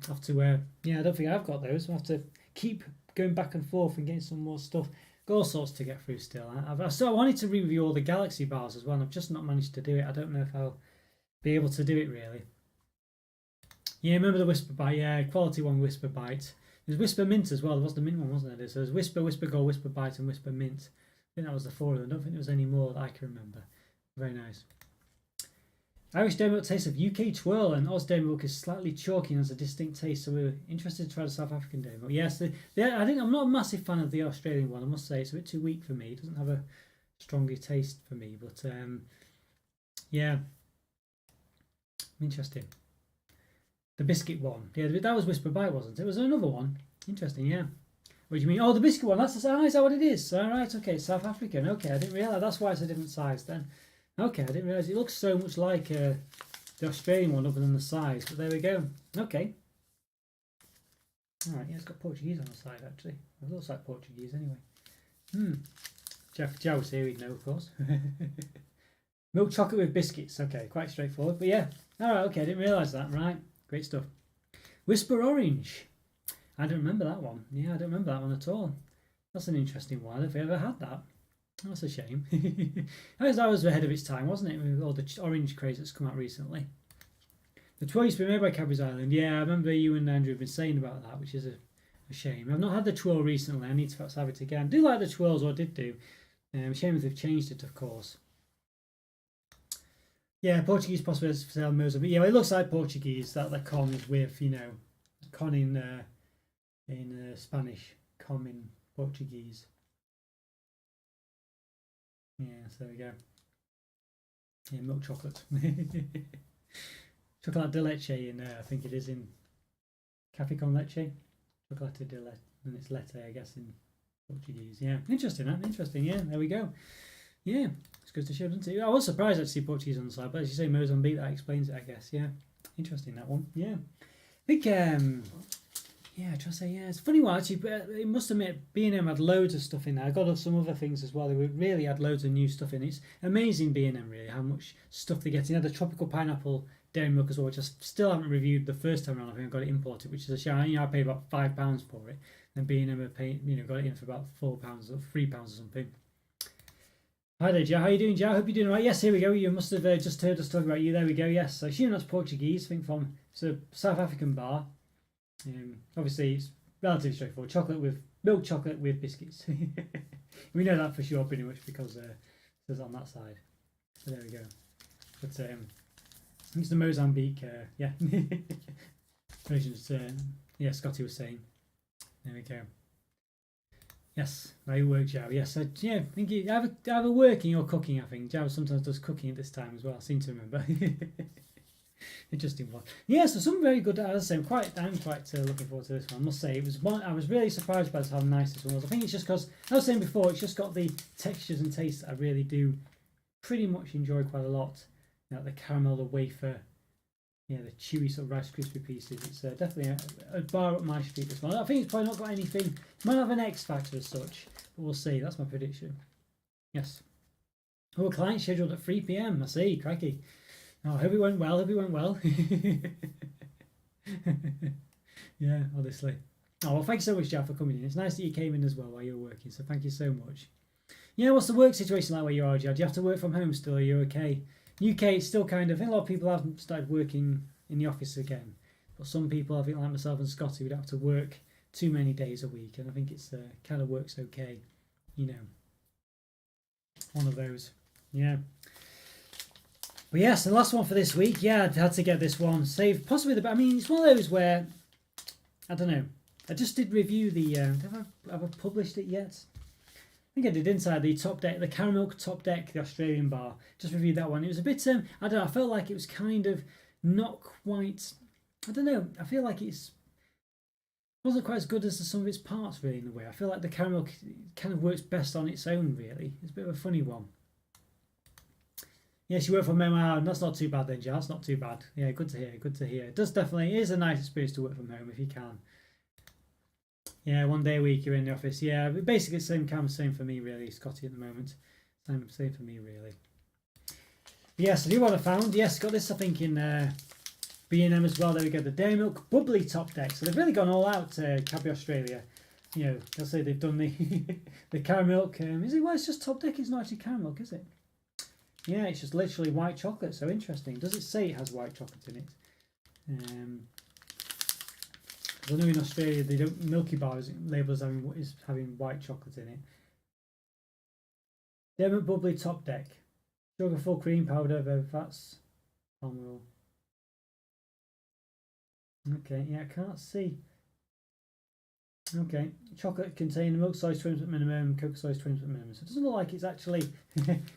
S1: Have to. Yeah, I don't think I've got those. I'll have to keep going back and forth and getting some more stuff. Got all sorts to get through still. I wanted to review all the Galaxy bars as well. I've just not managed to do it. I don't know if I'll be able to do it really. Yeah, remember the Whisper Bite? Yeah, quality one, Whisper Bite. There's Whisper Mint as well. There was the mint one, wasn't there? So there's Whisper, Whisper Gold, Whisper Bite, and Whisper Mint. I think that was the four of them. I don't think there was any more that I can remember. Very nice. Irish dairy milk tastes of UK twirl, and Oz dairy milk is slightly chalky and has a distinct taste. So we're interested to try the South African dairy milk. Yes, I think I'm not a massive fan of the Australian one. I must say it's a bit too weak for me. It doesn't have a stronger taste for me. But yeah, interesting. The biscuit one, yeah, that was Whisper Bite, wasn't it? Was there another one? Interesting, yeah. What do you mean? Oh, the biscuit one. That's is that what it is? All right, okay, South African. Okay, I didn't realise. That's why it's a different size then. Okay, I didn't realise it looks so much like the Australian one other than the size, but there we go. Okay. Alright, yeah, it's got Portuguese on the side actually. It looks like Portuguese anyway. Joe was here, he'd know, of course. Milk chocolate with biscuits. Okay, quite straightforward, but yeah. Alright, okay, I didn't realise that. Right, great stuff. Whisper Orange. I don't remember that one. Yeah, I don't remember that one at all. That's an interesting one. I don't think I've ever had that. That's a shame. That was ahead of its time, wasn't it? With all the orange craze that's come out recently. The twirl used to be made by Cadbury's Island. Yeah, I remember you and Andrew have been saying about that, which is a shame. I've not had the twirl recently. I need to perhaps have it again. I do like the twirls, or I did do. Shame if they've changed it, of course. Yeah, Portuguese possibly for sale in Mozambique. Yeah, it looks like Portuguese. That the con is with, con in Spanish, con in Portuguese. Yeah, so there we go. Yeah, milk chocolate. Chocolate de leche in I think it is in Café con leche. Chocolate de leche, and it's leche, I guess, in Portuguese. Yeah, interesting, man. Interesting. Yeah, there we go. Yeah, it's good to show, doesn't it? I was surprised to see Portuguese on the side, but as you say, Mozambique, that explains it, I guess. Yeah, interesting, that one. Yeah, I think Yeah, try to say, yeah, it's a funny one actually, but it must admit B&M had loads of stuff in there. I got some other things as well. They really had loads of new stuff in it. It's amazing B&M really, how much stuff they get in. They had the tropical pineapple dairy milk as well, which I still haven't reviewed the first time around. I think I got it imported, which is a shame. I paid about £5 for it, and B&M have paid, got it in for about £4 or £3 or something. Hi there, Joe. How you doing, Joe? Hope you're doing all right. Yes, here we go. You must have just heard us talk about you. There we go. Yes. So assuming that's Portuguese. I think from it's a South African bar. Obviously, it's relatively straightforward. Milk chocolate with biscuits. We know that for sure, pretty much, because it says on that side. So there we go. But it's the Mozambique, yeah, versions. Yeah, Scotty was saying. There we go. Yes, that worked, Joe. Yes, yeah. I think you either working or cooking. I think Joe sometimes does cooking at this time as well. I seem to remember. Interesting one. Yeah, so some very good. As I say, I'm quite looking forward to this one. I must say, it was one I was really surprised by how nice this one was. I think it's just because I was saying before, it's just got the textures and tastes that I really do pretty much enjoy quite a lot. The caramel, the wafer, yeah, the chewy sort of Rice Krispie pieces. It's definitely a bar up my street. This one. I think it's probably not got anything. It might have an X factor as such, but we'll see. That's my prediction. Yes. Oh, client scheduled at 3 p.m. I see. Crikey. Oh, hope it went well. Yeah, honestly. Oh, well, thanks so much, Jack, for coming in. It's nice that you came in as well while you were working, so thank you so much. Yeah, what's the work situation like where you are, Jack? Do you have to work from home still? Are you okay? UK, it's still kind of, I think a lot of people haven't started working in the office again, but some people, I think like myself and Scotty, would have to work too many days a week, and I think it's kind of works okay, one of those. Yeah. But yes, the last one for this week. Yeah, I had to get this one saved. Possibly I mean, it's one of those where I don't know. I just did review the. Have I published it yet? I think I did inside the top deck, the caramel top deck, the Australian bar. Just reviewed that one. It was a bit. I don't know. I felt like it was kind of not quite. I don't know. I feel like wasn't quite as good as the sum of its parts, really, in a way. I feel like the caramel kind of works best on its own, really. It's a bit of a funny one. Yes, you work from home. Oh, that's not too bad then, Joe. That's not too bad. Yeah, good to hear. Good to hear. It is a nice experience to work from home if you can. Yeah, 1 day a week you're in the office. Yeah, basically same for me really, Scotty, at the moment. Same for me really. Yes, the new one I found. Yes, got this I think in B&M as well. There we go. The Dairy Milk Bubbly Top Deck. So they've really gone all out, Cadbury Australia. They'll say they've done the the caramel milk. Is it? Well, it's just Top Deck. It's not actually caramel milk, is it? Yeah, it's just literally white chocolate. So interesting. Does it say it has white chocolate in it? I know in Australia they don't Milky Bar is labelled as having white chocolate in it. Dairy Bubbly Top Deck, sugar full cream powder, very fats, palm oil. Okay, yeah, I can't see. Okay, chocolate contains milk size 20% minimum, cocoa size 20% minimum. So it doesn't look like it's actually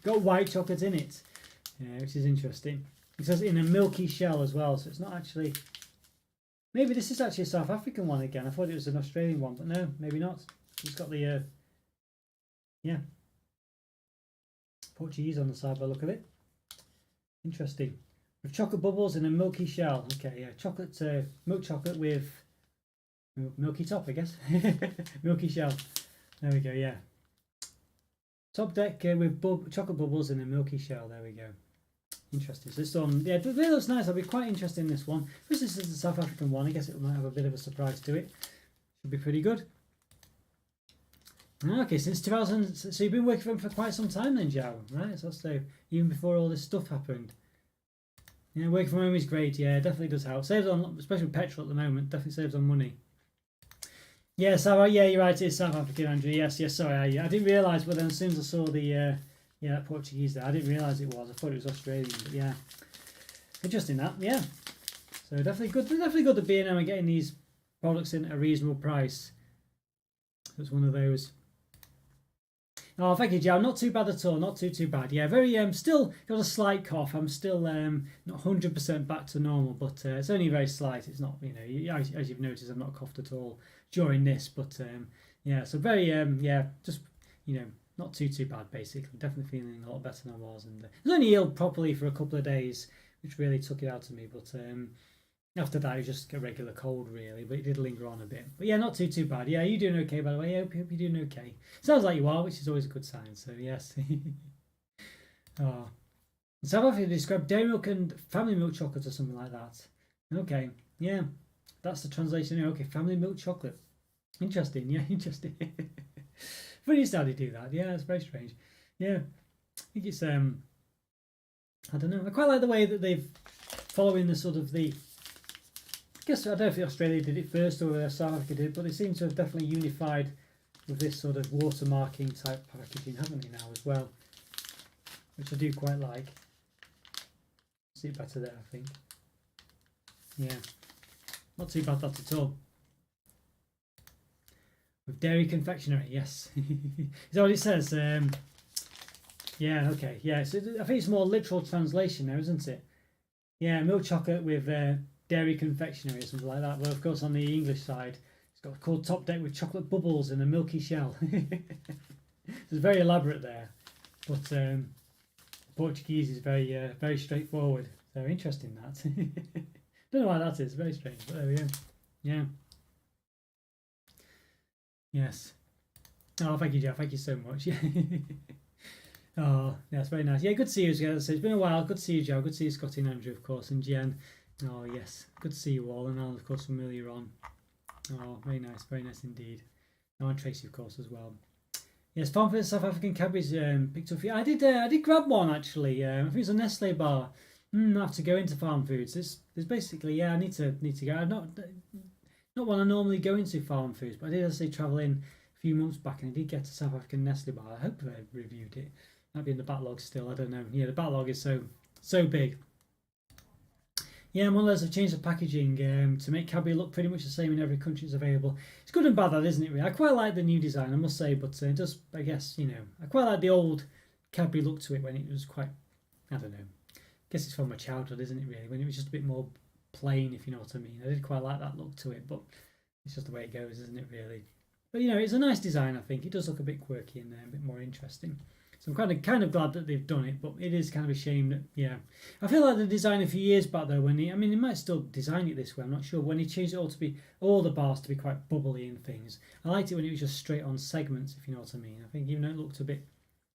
S1: got white chocolate in it, which is interesting. It says in a milky shell as well, so it's not actually. Maybe this is actually a South African one again. I thought it was an Australian one, but no, maybe not. It's got the Portuguese on the side by the look of it. Interesting. With chocolate bubbles in a milky shell. Okay, yeah, chocolate, milk chocolate with milky top, I guess. Milky shell. There we go. Yeah. Top deck with chocolate bubbles in a milky shell. There we go. Interesting. So this one, yeah, it really looks nice. I'll be quite interested in this one. This is the South African one. I guess it might have a bit of a surprise to it. Should be pretty good. Okay, since 2000, so you've been working for them for quite some time then, Joe, right? So even before all this stuff happened. Yeah, working from home is great. Yeah, it definitely does help. Saves on, especially with petrol at the moment. Definitely saves on money. Yeah, so yeah, you're right. It is South African, Andrew. Yes, sorry, I didn't realise. But then as soon as I saw the that Portuguese there, I didn't realise it was. I thought it was Australian. But yeah, interesting that. Yeah, so definitely good. Definitely good to be in and getting these products in at a reasonable price. So it's one of those. Oh, thank you, Joe. Not too bad at all. Not too bad. Yeah, very still got a slight cough. I'm still not 100% back to normal, but it's only very slight. It's not, as you've noticed, I've not coughed at all during this, but yeah, so very just not too bad basically. Definitely feeling a lot better than I was, and I was only ill properly for a couple of days, which really took it out of me. But After that, it was just a regular cold, really, but it did linger on a bit. But yeah, not too bad. Yeah, you doing okay, by the way? I hope you're doing okay. Sounds like you are, which is always a good sign. So yes. Oh, South Africa described dairy milk and family milk chocolate or something like that. Okay, yeah, that's the translation. Okay, family milk chocolate. Interesting. Yeah, interesting. Funny how they do that. Yeah, it's very strange. Yeah, I think it's I don't know. I quite like the way that they've following the sort of the. I guess I don't know if Australia did it first or South Africa did, but they seem to have definitely unified with this sort of watermarking type packaging, haven't they now as well? Which I do quite like. See it better there, I think. Yeah, not too bad that at all. With dairy confectionery, yes. Is that what it says? Yeah, okay, yeah. So I think it's more literal translation now, isn't it? Yeah, milk chocolate with dairy confectionery or something like that. Well, of course, on the English side, it's got called top deck with chocolate bubbles in a milky shell. It's very elaborate there, but Portuguese is very very straightforward. So interesting that. Don't know why that is. Very strange, but there we go. Yeah. Yes. Oh, thank you, Jeff. Thank you so much. Yeah. Oh, yeah, it's very nice. Yeah, good to see you again. So it's been a while. Good to see you, Joe. Good to see you, Scotty and Andrew, of course, and Jen. Oh, yes. Good to see you all. And Alan, of course, from earlier on. Oh, very nice indeed. Oh, and Tracy, of course, as well. Yes, farm for South African Cadbury's picked up. I did grab one actually. I think it's a Nestle bar. I have to go into farm foods. There's basically I need to go. I'm not one I normally go into farm foods, but I did actually travel in a few months back and I did get a South African Nestle bar. I hope I reviewed it. Might be in the backlog still. I don't know. Yeah, the backlog is so big. Yeah, one of those have changed the packaging to make Cadbury look pretty much the same in every country it's available. It's good and bad, that isn't it? Really, I quite like the new design, I must say, but it does. I guess I quite like the old Cadbury look to it when it was quite. I don't know. I guess it's from my childhood, isn't it? Really, when it was just a bit more plain, if you know what I mean. I did quite like that look to it, but it's just the way it goes, isn't it? Really, but it's a nice design. I think it does look a bit quirky and a bit more interesting. So I'm kind of glad that they've done it, but it is kind of a shame that I feel like the design a few years back though, when he might still design it this way, I'm not sure, when he changed it all to be all the bars to be quite bubbly and things. I liked it when it was just straight on segments, if you know what I mean. I think even though it looked a bit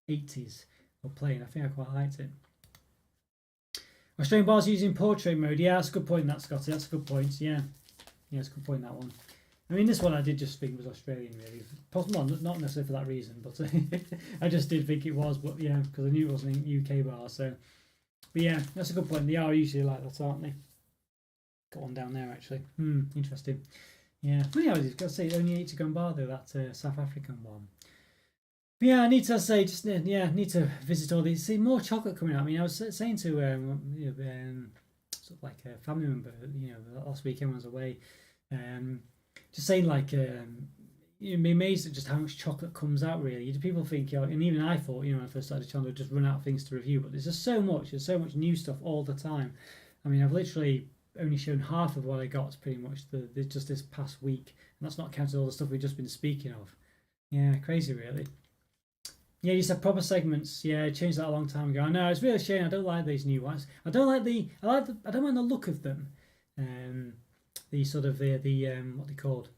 S1: 80s or plain, I think I quite liked it. Australian bars using portrait mode, yeah, that's a good point, that Scotty. That's a good point, yeah, it's a good point, that one. This one I did just think was Australian, really. Possible, not necessarily for that reason, but I just did think it was. But yeah, because I knew it wasn't a UK bar. So, but yeah, that's a good point. They are usually like that, aren't they? Got one down there actually. Interesting. Yeah, funny how I've got to say only 8 to go and bar though. That South African one. But yeah, I need to say just need to visit all these. See more chocolate coming out. I was saying to sort of like a family member, last weekend when I was away. Just saying, like, you'd be amazed at just how much chocolate comes out, really. People think, and even I thought, when I first started channel, I'd just run out of things to review, but there's just so much, there's so much new stuff all the time. I've literally only shown half of what I got, pretty much, just this past week, and that's not counting all the stuff we've just been speaking of. Yeah, crazy, really. Yeah, you said proper segments. Yeah, I changed that a long time ago. I know, it's really a shame. I don't like these new ones. I don't mind the look of them. The sort of the what they called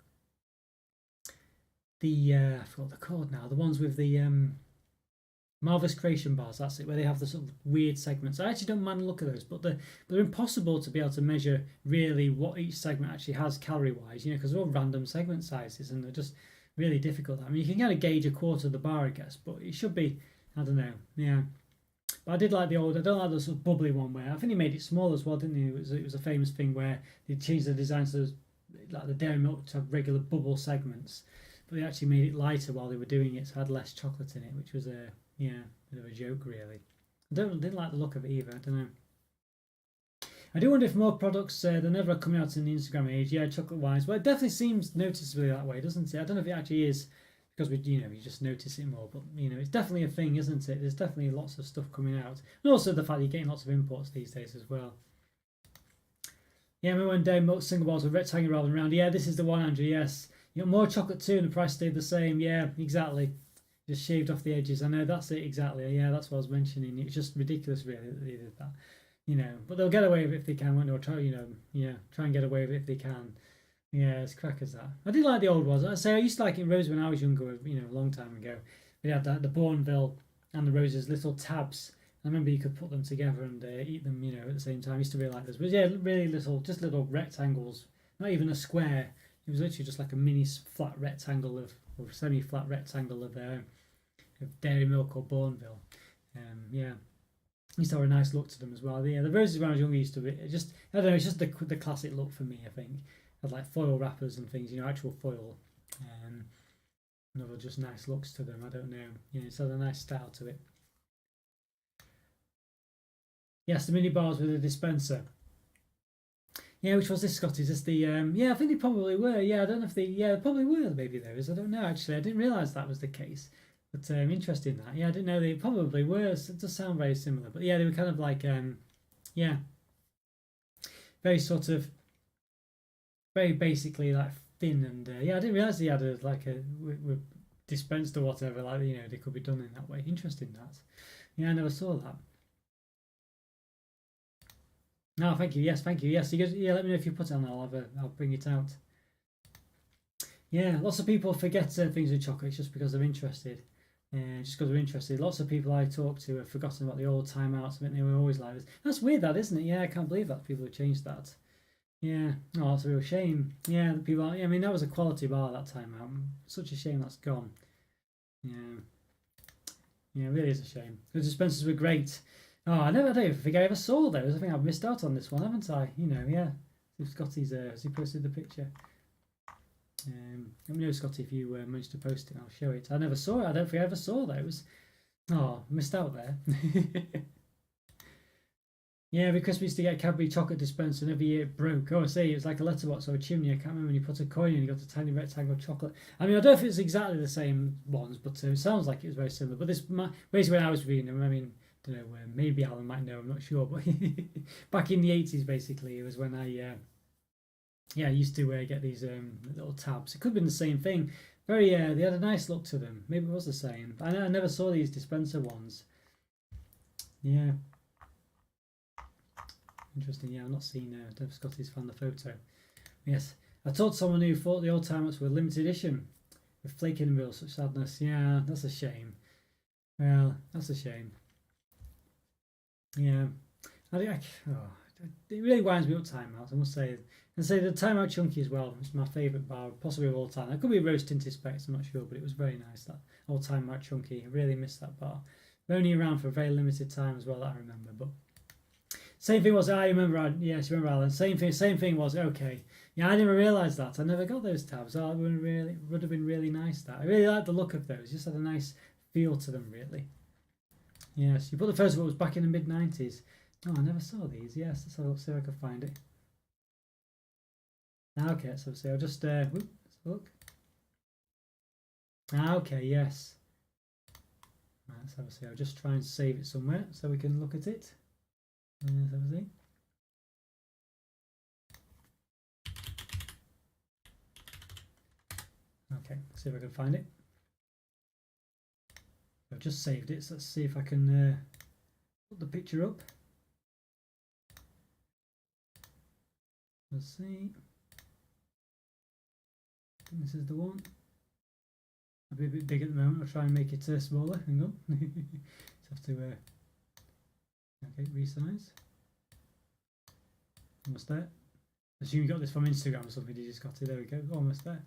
S1: I forgot what they're called now, the ones with the Marvelous Creation bars, that's it, where they have the sort of weird segments. I actually don't mind the look of those, but they're impossible to be able to measure really what each segment actually has calorie wise, because they're all random segment sizes and they're just really difficult. You can kind of gauge a quarter of the bar, I guess, but it should be, I don't know. Yeah, but I did like the old. I don't like the sort of bubbly one where I think he made it small as well, didn't he? It was a famous thing where they changed the design so like the dairy milk to have regular bubble segments, but they actually made it lighter while they were doing it, so it had less chocolate in it, which was a bit of a joke, really. I didn't like the look of it either. I don't know. I do wonder if more products than ever are coming out in the Instagram age. Yeah, chocolate wise. Well, it definitely seems noticeably that way, doesn't it? I don't know if it actually is. Because you just notice it more, but it's definitely a thing, isn't it? There's definitely lots of stuff coming out, and also the fact you're getting lots of imports these days as well. Yeah, remember when dairy milk single bars were rectangular rather than round? Yeah, this is the one, Andrew. Yes, you got more chocolate too, and the price stayed the same. Yeah, exactly. Just shaved off the edges. I know, that's it exactly. Yeah, that's what I was mentioning. It's just ridiculous, really, that they did that. you know, but they'll get away with it if they can, won't they? Or try, you know, yeah, try and get away with it if they can. Yeah, it's crackers that. I did like the old ones. I say I used to like it in Rose when I was younger, you know, a long time ago. We had that, the Bourneville and the Roses little tabs. I remember you could put them together and eat them, you know, at the same time. I used to really like those. But yeah, really little, just little rectangles, not even a square. It was literally just like a mini flat rectangle or semi-flat rectangle of Dairy Milk or Bourneville. Yeah, used to have a nice look to them as well. Yeah, the Roses when I was younger used to be just, I don't know, it's just the classic look for me, I think. Had like foil wrappers and things, you know, actual foil. And other just nice looks to them. I don't know. Yeah, it's had a nice style to it. Yes, the mini bars with a dispenser. Yeah, which was this, Scotty? Is this the yeah, I think they probably were. Yeah, I don't know if they probably were maybe those. I don't know actually. I didn't realise that was the case. But interesting that. Yeah, I didn't know they probably were. It does sound very similar. But yeah, they were kind of like yeah. Very sort of very basically like thin and yeah, I didn't realise they had a were dispensed or whatever, like, you know, they could be done in that way. Interesting that. Yeah, I never saw that. No, thank you. Yes, thank you. Yes, you guys, yeah. Let me know if you put it on. I'll bring it out. Yeah, lots of people forget things with chocolate just because they're interested. Just because they're interested. Lots of people I talk to have forgotten about the old timeouts. I mean, they were always like this. That's weird, that, isn't it? Yeah, I can't believe that people have changed that. Yeah, oh, it's a real shame. Yeah, people. I mean, that was a quality bar that time out. Such a shame that's gone. Yeah, yeah, it really is a shame. The dispensers were great. Oh, I don't even think I ever saw those. I think I've missed out on this one, haven't I? You know, yeah. Scotty's has he posted the picture? Let me know, Scotty, if you managed to post it. I'll show it. I never saw it. I don't think I ever saw those. Oh, missed out there. Yeah, every Christmas to get a Cadbury chocolate dispenser and every year it broke. Oh, I see, it was like a letterbox or a chimney. I can't remember when you put a coin in, you got a tiny rectangle of chocolate. I mean, I don't know if it's exactly the same ones, but it sounds like it was very similar. But this, basically when I was reading them, I mean, I don't know, maybe Alan might know, I'm not sure. But back in the 80s, basically, it was when I used to get these little tabs. It could have been the same thing. Very, they had a nice look to them. Maybe it was the same. I never saw these dispenser ones. Yeah. Interesting. Yeah, I've not seen Dev Scotty's found the photo. Yes, I told someone who thought the old timers were limited edition with flake in the middle. Such sadness. Yeah, that's a shame. Well, that's a shame. Yeah, it really winds me up. Timeouts, I must say. And say the Timeout Chunky as well. It's my favourite bar, possibly of all time. It could be Rose Tinted Specs, I'm not sure, but it was very nice. That old Timeout Chunky. I really missed that bar. They're only around for a very limited time as well, that I remember. But same thing was, I remember, yes, remember Alan, same thing was, okay. Yeah, I never realised that. I never got those tabs. Oh, it would have been really nice, that. I really liked the look of those. Just had a nice feel to them, really. Yes, you put the first one, it was back in the mid-90s. Oh, I never saw these. Yes, let's see if I can find it. Okay, so I'll just, let's look. Okay, yes. Right, let's have a see. I'll just try and save it somewhere so we can look at it. Let's have a see. Okay, let's see if I can find it. I've just saved it, so let's see if I can put the picture up. Let's see. I think this is the one. I'll be a bit big at the moment. I'll try and make it smaller. Hang on. Just have to okay, resize. Almost there. Assume you got this from Instagram or something. You just got it. There we go. Almost there.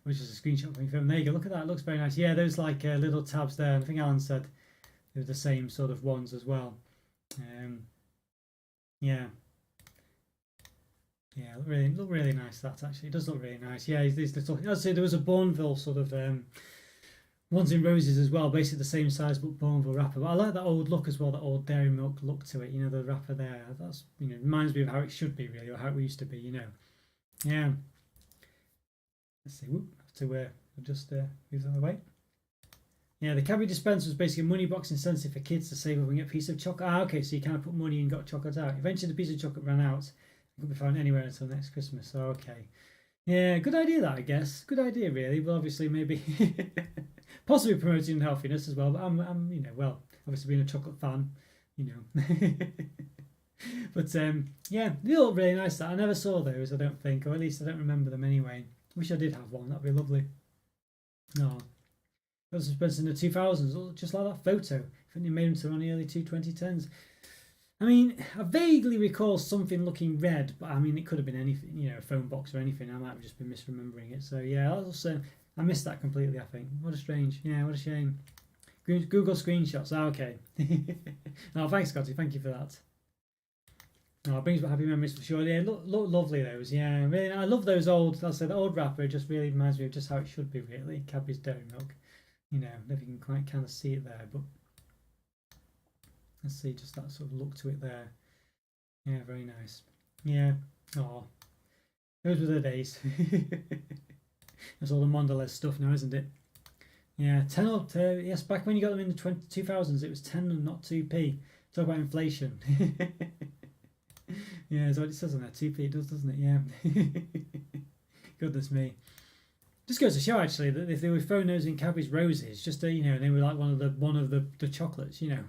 S1: Which is a screenshot from your phone. There you go. Look at that. It looks very nice. Yeah, those like little tabs there. I think Alan said they were the same sort of ones as well. Yeah. Yeah, look really nice. That actually, it does look really nice. Yeah, these little. I'd say there was a Bourneville sort of ones in roses as well, basically the same size but Bourneville wrapper. But I like that old look as well, that old Dairy Milk look to it. You know, the wrapper there. That's, you know, reminds me of how it should be really, or how it used to be. You know. Yeah. Let's see. Whoop. Have to just move that out of the way. Yeah, the Cadbury dispenser was basically a money box incentive for kids to save up and get a piece of chocolate. Okay, so you kind of put money and got chocolate out. Eventually, the piece of chocolate ran out. It could be found anywhere until next Christmas. Okay. Yeah, good idea that, I guess. Good idea, really. But obviously, maybe possibly promoting healthiness as well. But I'm, you know, well, obviously being a chocolate fan, you know. But yeah, they look really nice. That I never saw those, I don't think, or at least I don't remember them anyway. Wish I did have one. That'd be lovely. No, those were in the 2000s, just like that photo. I think they made them to around the early 2010s. I mean, I vaguely recall something looking red, but I mean, it could have been anything, you know, a phone box or anything. I might have just been misremembering it. So yeah, I missed that completely, I think. What a strange, yeah, what a shame. Google screenshots, okay. No, thanks, Scotty, thank you for that. No, it brings back happy memories for sure. Yeah, look lovely those. Yeah, really, I love those old. I'll say the old wrapper just really reminds me of just how it should be. Really, Cadbury's Dairy Milk. You know, if you can quite kind of see it there, but let's see just that sort of look to it there. Yeah, very nice. Yeah. Oh, those were the days. That's all the Mondelez stuff now, isn't it? Yeah, 10 up. Yes, back when you got them in the 2000s, it was 10 and not 2p. Talk about inflation. Yeah, that's what it says on there. 2p it does, doesn't it? Yeah. Goodness me. Just goes to show actually that if they were throwing those in Cadbury's Roses, just you know, they were like one of the chocolates, you know.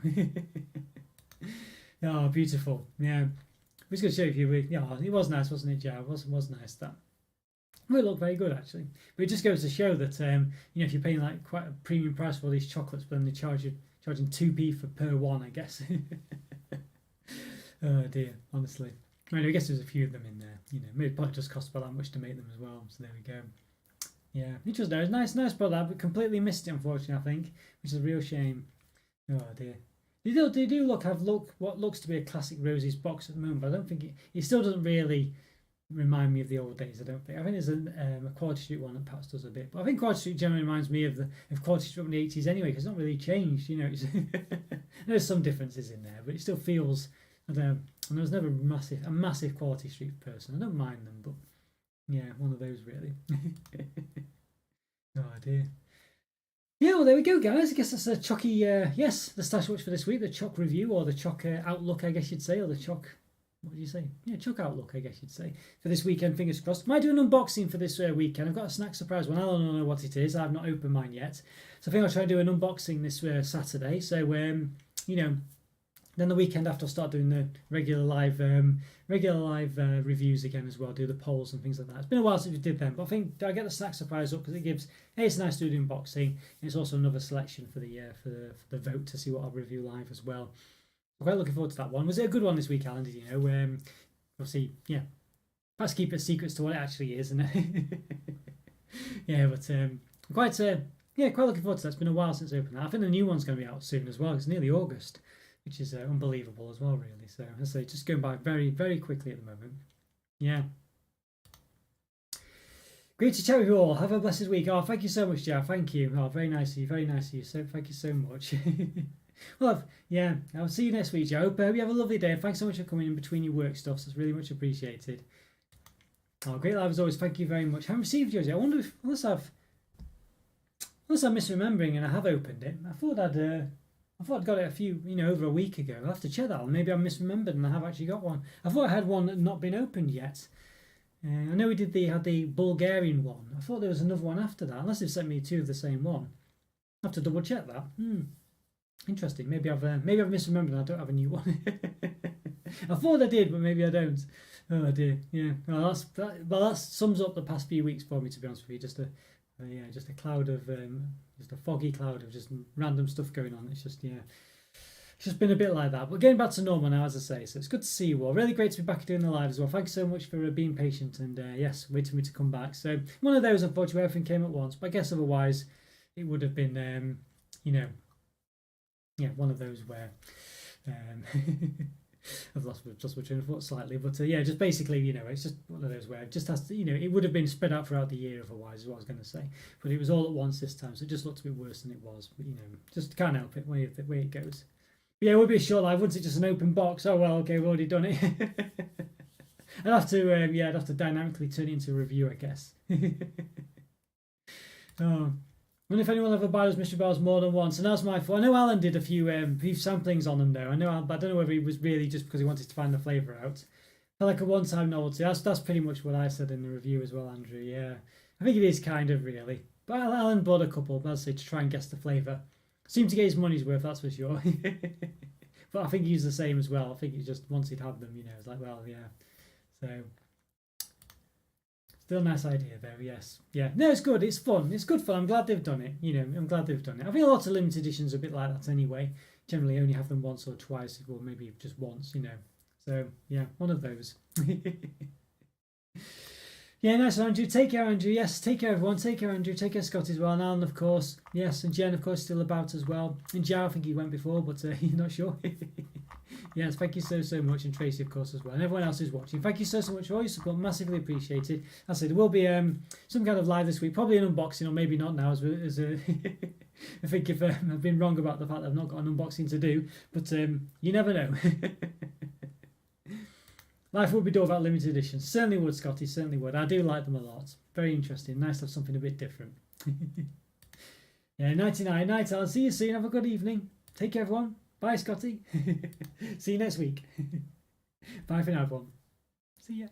S1: Oh, beautiful. Yeah. Just going to show you. Yeah, it was nice, wasn't it, Yeah, it was nice that. Well, it looked very good actually, but it just goes to show that you know, if you're paying like quite a premium price for all these chocolates, but then they charging 2p per one, I guess. Oh dear, honestly. I mean, I guess there's a few of them in there. You know, maybe it probably just cost about that much to make them as well. So there we go. Yeah, it was there. Nice product, but completely missed it, unfortunately. I think, which is a real shame. Oh dear. They do have what looks to be a classic Roses box at the moment, but I don't think it still doesn't really remind me of the old days. I don't think. I think there's a Quality Street one that perhaps does a bit, but I think Quality Street generally reminds me of Quality Street from the 80s anyway, because it's not really changed. You know, there's some differences in there, but it still feels. I don't know. And I was never a massive Quality Street person. I don't mind them, but yeah, one of those really. Oh dear. Yeah, well there we go, guys. I guess that's a Chocky. Yes, the Stash Watch for this week, the Choc review or the Choc outlook, I guess you'd say, or the Choc. What do you say? Yeah, Choc outlook, I guess you'd say, for this weekend. Fingers crossed. Might do an unboxing for this weekend. I've got a snack surprise one. I don't know what it is. I've not opened mine yet, so I think I'll try and do an unboxing this Saturday. So you know. Then the weekend after, I'll start doing the regular live reviews again as well. Do the polls and things like that. It's been a while since we did them, but I think I get the snack surprise up because it gives. It's nice to do the unboxing. And it's also another selection for the vote to see what I'll review live as well. I'm quite looking forward to that one. Was it a good one this week, Alan? Did you know? Obviously, yeah. Perhaps keep it secrets to what it actually is, and yeah. But quite looking forward to that. It's been a while since I opened that. I think the new one's going to be out soon as well. It's nearly August. Which is unbelievable as well, really. So, as I say, just going by very, very quickly at the moment. Yeah. Great to chat with you all. Have a blessed week. Oh, thank you so much, Jeff. Thank you. Oh, very nice of you. Very nice of you. So, thank you so much. Well, yeah, I'll see you next week, Joe. I hope you have a lovely day. Thanks so much for coming in between your work stuff. So it's really much appreciated. Oh, great live as always. Thank you very much. I haven't received yours yet. I wonder if, unless I'm misremembering and I have opened it. I thought I'd got it a few, over a week ago. I'll have to check that one. Maybe I misremembered and I have actually got one. I thought I had one that had not been opened yet. I know we had the Bulgarian one. I thought there was another one after that, unless they've sent me two of the same one. I'll have to double check that. Interesting. Maybe I've misremembered and I don't have a new one. I thought I did, but maybe I don't. Oh dear. Yeah. Well, that sums up the past few weeks for me, to be honest with you. Just a cloud of just a foggy cloud of just random stuff going on. It's just been a bit like that, but getting back to normal now, as I say. So it's good to see you all. Really great to be back doing the live as well. Thanks so much for being patient and yes, waiting for me to come back. So one of those, unfortunately, where everything came at once, but I guess otherwise it would have been one of those where I've lost my train of thought slightly, but just basically, it's just one of those where it just has to, it would have been spread out throughout the year otherwise, is what I was going to say. But it was all at once this time, so it just looked a bit worse than it was. But just can't help it, way it goes. But yeah, it would be a short live. Wouldn't it just an open box? Oh well, okay, we've already done it. I'd have to dynamically turn it into a review, I guess. Oh. I wonder if anyone ever buys those mystery bars more than once, and that's my fault. I know Alan did a few samplings on them though. I know, but I don't know whether it was really just because he wanted to find the flavour out. I like a one-time novelty. That's pretty much what I said in the review as well, Andrew. Yeah, I think it is kind of really. But Alan bought a couple, but I'd say to try and guess the flavour. Seemed to get his money's worth, that's for sure. But I think he's the same as well. I think he just once he'd had them, you know, it's like, well, yeah. So still a nice idea though, yes. Yeah. No, it's good, it's fun. It's good fun. I'm glad they've done it. You know, I'm glad they've done it. I think a lot of limited editions are a bit like that anyway. Generally only have them once or twice, or maybe just once, you know. So yeah, one of those. Yeah, nice, Andrew. Take care, Andrew. Yes, take care, everyone. Take care, Andrew. Take care, Scott, as well. And Alan, of course. Yes, and Jen, of course, still about as well. And Joe, I think he went before, but you're not sure. Yes, thank you so much. And Tracy, of course, as well. And everyone else who's watching. Thank you so much for all your support. Massively appreciated. As I said, there will be some kind of live this week. Probably an unboxing, or maybe not now. As I think if I've been wrong about the fact that I've not got an unboxing to do. But you never know. Life would be done about limited editions. Certainly would, Scotty, certainly would. I do like them a lot. Very interesting. Nice to have something a bit different. Yeah, 99. Night, I'll see you soon. Have a good evening. Take care, everyone. Bye, Scotty. See you next week. Bye for now, everyone. See ya.